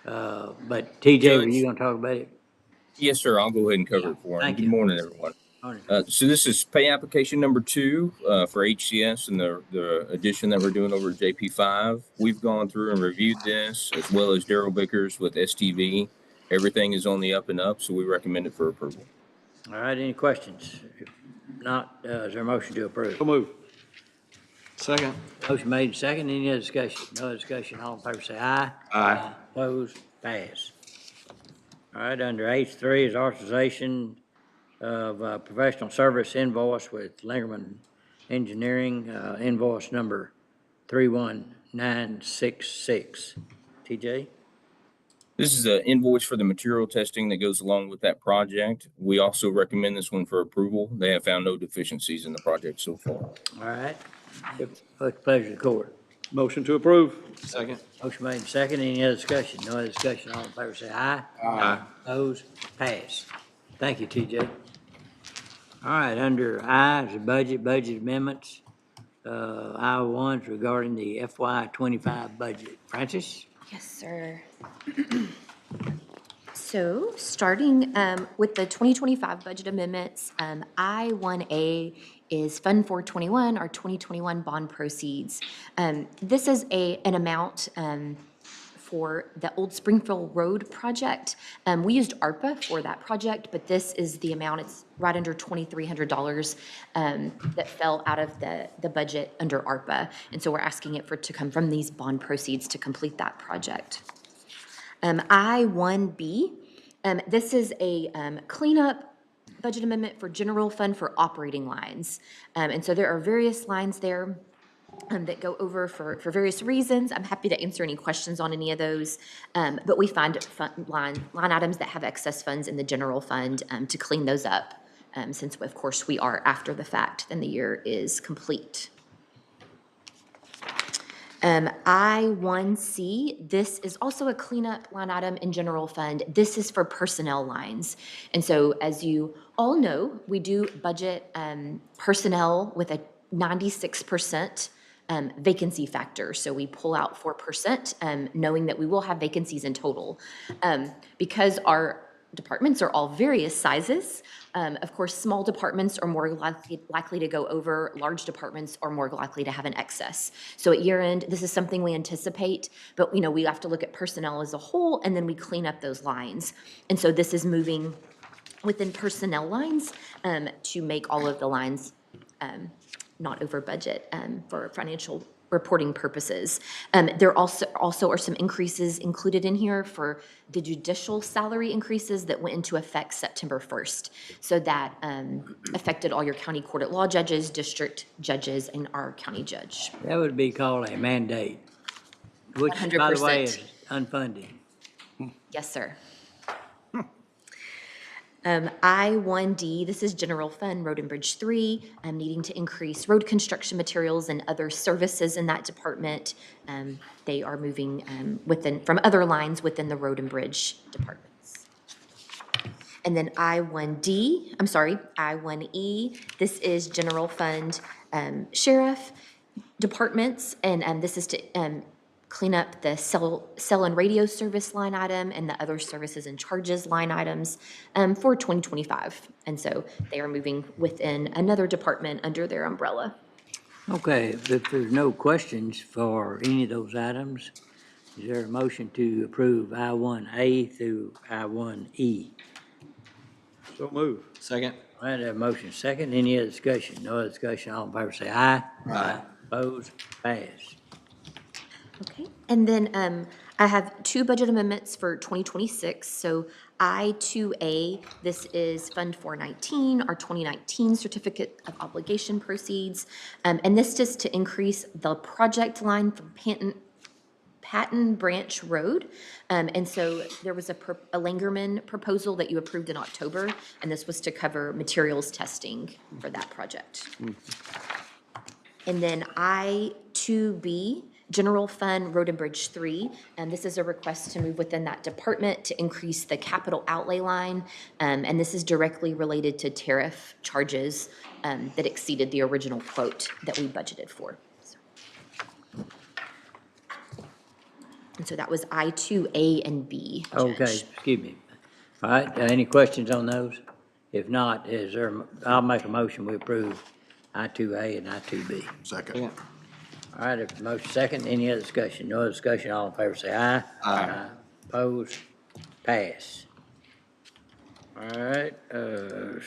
but TJ, were you gonna talk about it? Yes, sir. I'll go ahead and cover it for him. Thank Good you. morning, everyone. Morning. So this is pay application number 2 for HCS and the addition that we're doing over at JP5. We've gone through and reviewed this, as well as Daryl Vickers with STV. Everything is on the up and up, so we recommend it for approval. All right, any questions? If not, is there a motion to approve? So move. Second. Motion made and second. Any other discussion? No other discussion. All in favor say aye. Aye. Opposed? Pass. All right, under H3 is authorization of professional service invoice with Lingerman Engineering, invoice number 31966. TJ? This is an invoice for the material testing that goes along with that project. We also recommend this one for approval. They have found no deficiencies in the project so far. All right. What's the pleasure of the court? Motion to approve. Second. Motion made and second. Any other discussion? No other discussion. All in favor say aye. Aye. Opposed? Pass. Thank you, TJ. All right, under I is the budget amendments. I1's regarding the FY25 budget. Francis? Yes, sir. So, starting with the 2025 budget amendments, I-1A is Fund 421, our 2021 bond proceeds. This is an amount for the Old Springfield Road project. We used ARPA for that project, but this is the amount, it's right under $2,300 that fell out of the budget under ARPA. And so we're asking it to come from these bond proceeds to complete that project. I-1B, this is a cleanup budget amendment for general fund for operating lines. And so there are various lines there that go over for various reasons. I'm happy to answer any questions on any of those. But we find line items that have excess funds in the general fund to clean those up, since of course we are after the fact and the year is complete. I-1C, this is also a cleanup line item in general fund. This is for personnel lines. And so as you all know, we do budget personnel with a 96% vacancy factor. So we pull out 4%, knowing that we will have vacancies in total. Because our departments are all various sizes. Of course, small departments are more likely to go over, large departments are more likely to have an excess. So at year end, this is something we anticipate, but we have to look at personnel as a whole, and then we clean up those lines. And so this is moving within personnel lines to make all of the lines not over budget for financial reporting purposes. There also are some increases included in here for the judicial salary increases that went into effect September 1st. So that affected all your county court at law judges, district judges, and our county judge. That would be called a mandate, which, by the way, is 100%. unfunded. Yes, sir. I-1D, this is General Fund, Road and Bridge 3, needing to increase road construction materials and other services in that department. They are moving from other lines within the Road and Bridge departments. And then I-1E, this is General Fund, Sheriff departments, and this is to clean up the cell and radio service line item and the other services and charges line items for 2025. And so they are moving within another department under their umbrella. Okay, if there's no questions for any of those items, is there a motion to approve I-1A through I-1E? So move. Second. All right, I have a motion second. Any other discussion? No other discussion. All in favor say aye. Aye. Opposed? Passed. Okay, and then I have two budget amendments for 2026. So I-2A, this is Fund 419, our 2019 Certificate of Obligation proceeds. And this is to increase the project line from Patton Branch Road. And so there was a Langerman proposal that you approved in October, and this was to cover materials testing for that project. And then I-2B, General Fund, Road and Bridge 3, and this is a request to move within that department to increase the capital outlay line, and this is directly related to tariff charges that exceeded the original quote that we budgeted for. And so that was I-2A and B. Judge. Okay, excuse me. All right, any questions on those? If not, I'll make a motion, we approve I-2A and I-2B. Second. All right, if motion second, any other discussion? No other discussion, all in favor say aye. Aye. Opposed? Pass. All right, okay,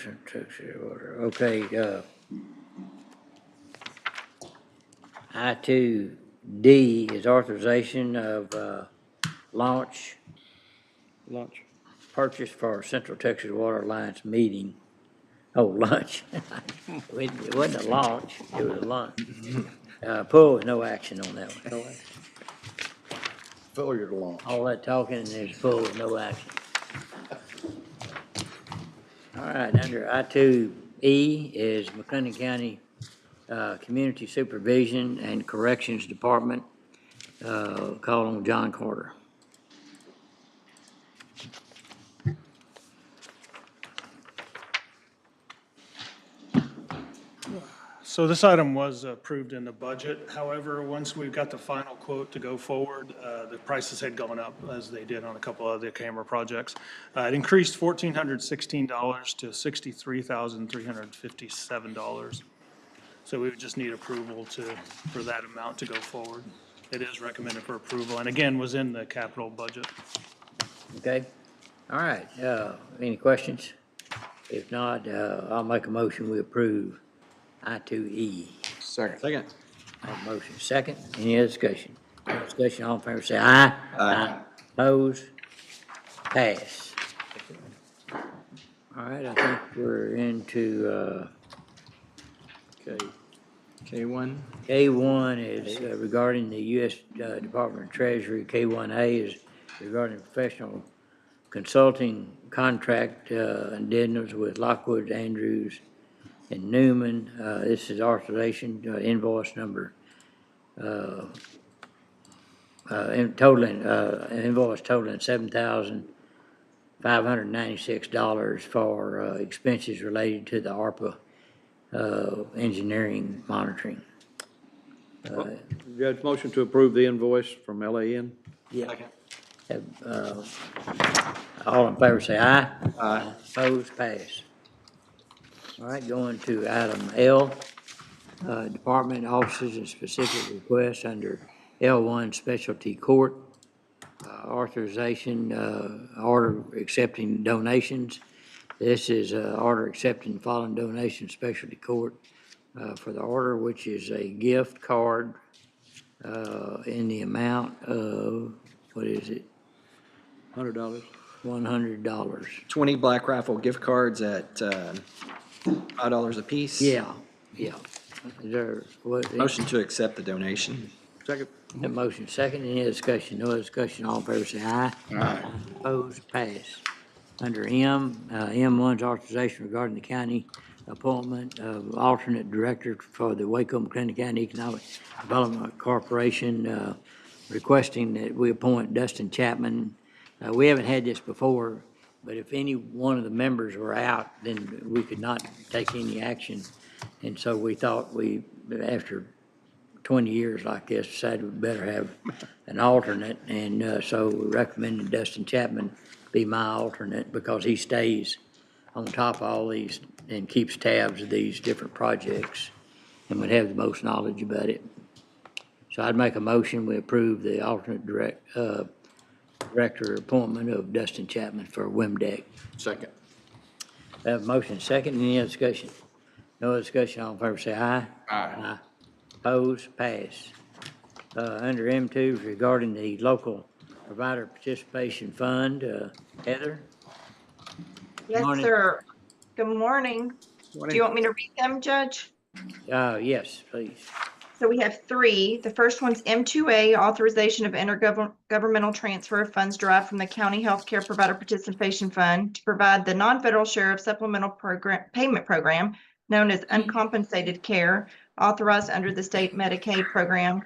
I-2D is authorization of launch purchase for Central Texas Water Alliance meeting. Oh, lunch. It wasn't a launch, it was a lunch. Pull with no action on that one. No action. Failure to launch. All that talking and there's pull with no action. All right, under I-2E is McLennan County Community Supervision and Corrections Department. Call on John Carter. So this item was approved in the budget. However, once we got the final quote to go forward, the prices had gone up as they did on a couple of the camera projects. It increased $1,416 to $63,357. So we would just need approval for that amount to go forward. It is recommended for approval, and again, was in the capital budget. Okay, all right, any questions? If not, I'll make a motion, we approve I2E. Second. Motion second, any other discussion? No discussion, all in favor say aye. Aye. Opposed? Pass. All right, I think we're into, Okay. K1. K1 is regarding the U.S. Department of Treasury. K1A is regarding professional consulting contract addendums with Lockwood, Andrews, and Newman. This is authorization invoice number invoice totaling $7,596 for expenses related to the ARPA engineering monitoring. Judge, motion to approve the invoice from LAN? Yeah. All in favor say aye. Aye. Opposed, pass. All right, going to item L, Department Offices and Specific Requests under L1 Specialty Court, authorization, order accepting donations. This is order accepting following donation specialty court for the order, which is a gift card in the amount of, what is it? $100. $100. 20 Black Rifle gift cards at $5 a piece. Yeah, yeah. Is there, what? Motion to accept the donation. Second. That motion second, any discussion? No other discussion, all in favor say aye. Aye. Opposed, pass. Under M, M1's authorization regarding the county appointment of alternate director for the Waco McLennan County Economic Development Corporation, requesting that we appoint Dustin Chapman. We haven't had this before, but if any one of the members were out, then we could not take any action. And so we thought after 20 years like this, decided we better have an alternate. And so we recommended Dustin Chapman be my alternate because he stays on top of all these and keeps tabs of these different projects and would have the most knowledge about it. So I'd make a motion, we approve the alternate director appointment of Dustin Chapman for WIMDEC. Second. I have a motion second, any other discussion? No other discussion, all in favor say aye. Aye. Opposed, pass. Under M2 regarding the local provider participation fund, Heather? Yes, Morning. sir. Good morning. Do you want me to read them, Judge? Yes, please. So we have three. The first one's M2A, authorization of intergovernmental transfer of funds derived from the County Healthcare Provider Participation Fund to provide the non-federal share of supplemental payment program known as uncompensated care, authorized under the state Medicaid plan,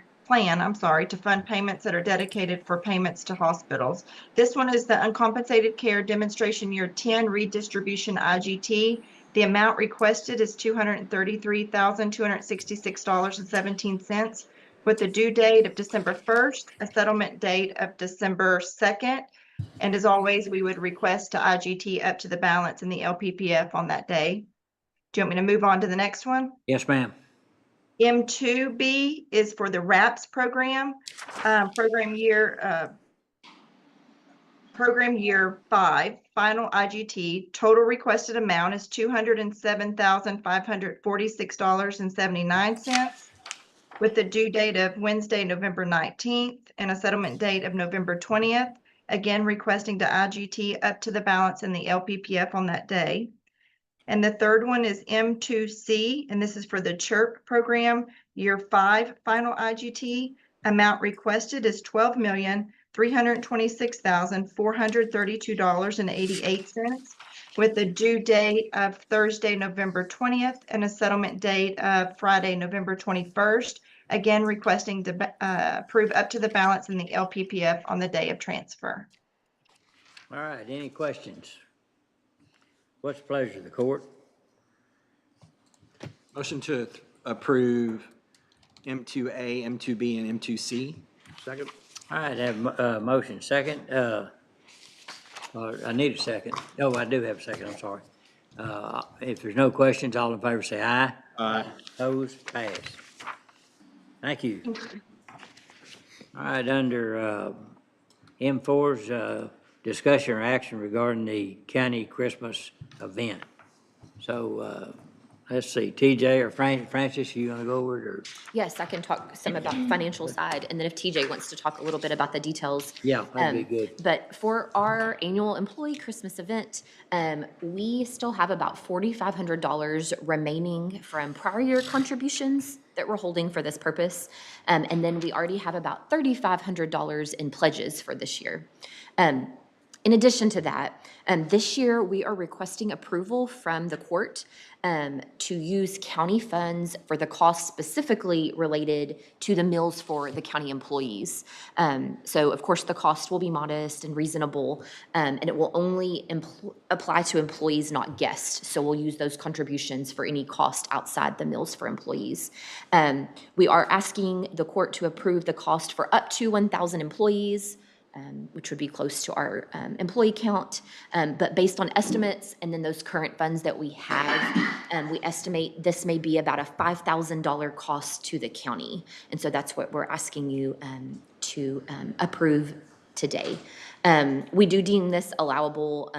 to fund payments that are dedicated for payments to hospitals. This one is the uncompensated care demonstration year 10 redistribution IGT. The amount requested is $233,266.17 with a due date of December 1st, a settlement date of December 2nd. And as always, we would request to IGT up to the balance in the LPPF on that day. Do you want me to move on to the next one? Yes, ma'am. M2B is for the RAPS program, program year 5, final IGT. Total requested amount is $207,546.79 with the due date of Wednesday, November 19th and a settlement date of November 20th. Again, requesting to IGT up to the balance in the LPPF on that day. And the third one is M2C, and this is for the CHIRP program, year 5, final IGT. Amount requested is $12,326,432.88 with a due date of Thursday, November 20th and a settlement date of Friday, November 21st. Again, requesting to approve up to the balance in the LPPF on the day of transfer. All right, any questions? What's the pleasure of the court? Motion to approve M2A, M2B, and M2C. Second? All right, I have a motion second. I need a second. No, I do have a second, I'm sorry. If there's no questions, all in favor say aye. Aye. Opposed, passed. Thank you. All right, under M4's discussion or action regarding the county Christmas event. So let's see, TJ or Francis, you gonna go over it or? Yes, I can talk some about the financial side, and then if TJ wants to talk a little bit about the details. Yeah, that'd be good. But for our annual employee Christmas event, we still have about $4,500 remaining from prior year contributions that we're holding for this purpose. And then we already have about $3,500 in pledges for this year. In addition to that, this year we are requesting approval from the court to use county funds for the costs specifically related to the meals for the county employees. So of course, the cost will be modest and reasonable, and it will only apply to employees, not guests. So we'll use those contributions for any cost outside the meals for employees. We are asking the court to approve the cost for up to 1,000 employees, which would be close to our employee count. But based on estimates and then those current funds that we have, we estimate this may be about a $5,000 cost to the county. And so that's what we're asking you to approve today. We do deem this allowable.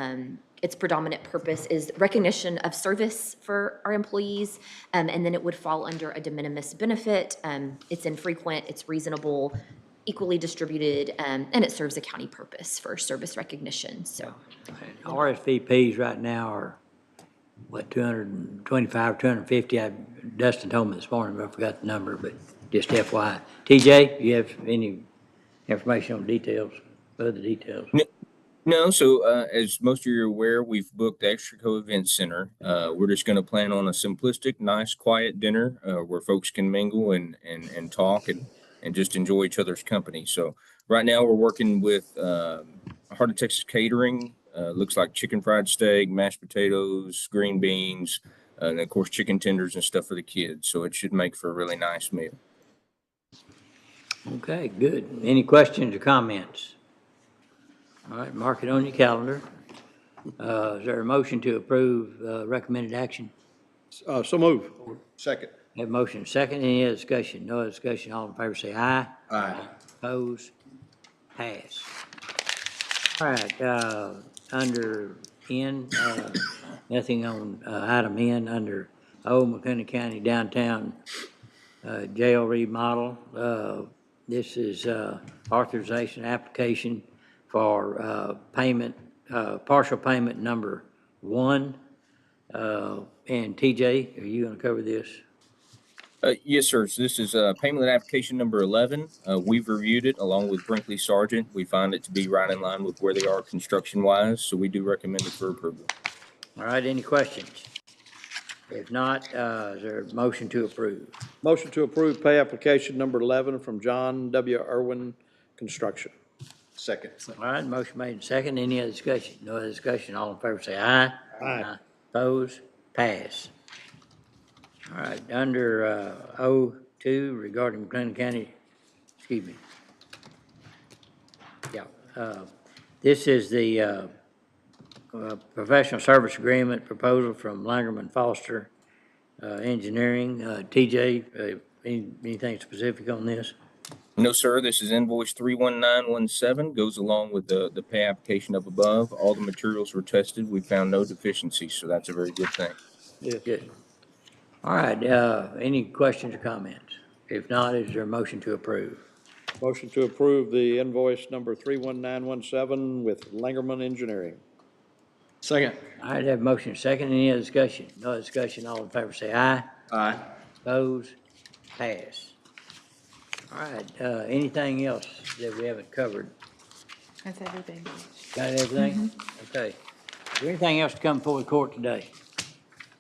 Its predominant purpose is recognition of service for our employees, and then it would fall under a de minimis benefit. It's infrequent, it's reasonable, equally distributed, and it serves a county purpose for service recognition, so. RSVPs right now are, what, 225, 250? Dustin told me this morning, but I forgot the number, but just FYI. TJ, you have any information on details, other details? No, so as most of you are aware, we've booked the Extraco Event Center. We're just going to plan on a simplistic, nice, quiet dinner where folks can mingle and talk and just enjoy each other's company. So right now we're working with Heart of Texas Catering. Looks like chicken fried steak, mashed potatoes, green beans, and of course chicken tenders and stuff for the kids. So it should make for a really nice meal. Okay, good. Any questions or comments? All right, mark it on your calendar. Is there a motion to approve recommended action? So move. Second. Have a motion second. Any other discussion? No other discussion. All in favor say aye. Aye. Opposed? Pass. All right, under N, nothing on item N, under O, McLennan County Downtown Jail Remodel. This is authorization application for payment, partial payment number 1. And TJ, are you going to cover this? Yes, sir. So this is payment application number 11. We've reviewed it along with Brinkley Sargent. We find it to be right in line with where they are construction-wise, so we do recommend it for approval. All right, any questions? If not, is there a motion to approve? Motion to approve pay application number 11 from John W. Irwin Construction. Second. All right, motion made and second. Any other discussion? No other discussion. All in favor say aye. Aye. Opposed? Pass. All right, under O2 regarding McLennan County, excuse me. Yeah, this is the professional service agreement proposal from Langerman Foster Engineering. TJ, anything specific on this? No, sir. This is invoice 31917, goes along with the pay application up above. All the materials were tested. We found no deficiencies, so that's a very good thing. Yes. Good. All right, any questions or comments? If not, is there a motion to approve? Motion to approve the invoice number 31917 with Langerman Engineering. Second. All right, have a motion second. Any other discussion? No other discussion. All in favor say aye. Aye. Opposed? Pass. All right, anything else that we haven't covered? That's everything. Got everything? Okay. Is there anything else to come before the court today?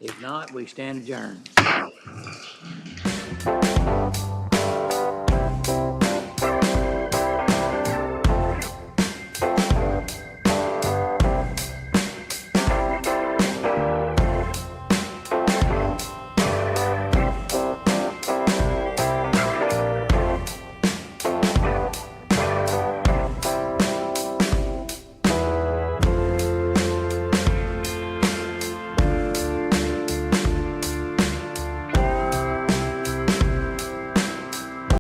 If not, we stand adjourned.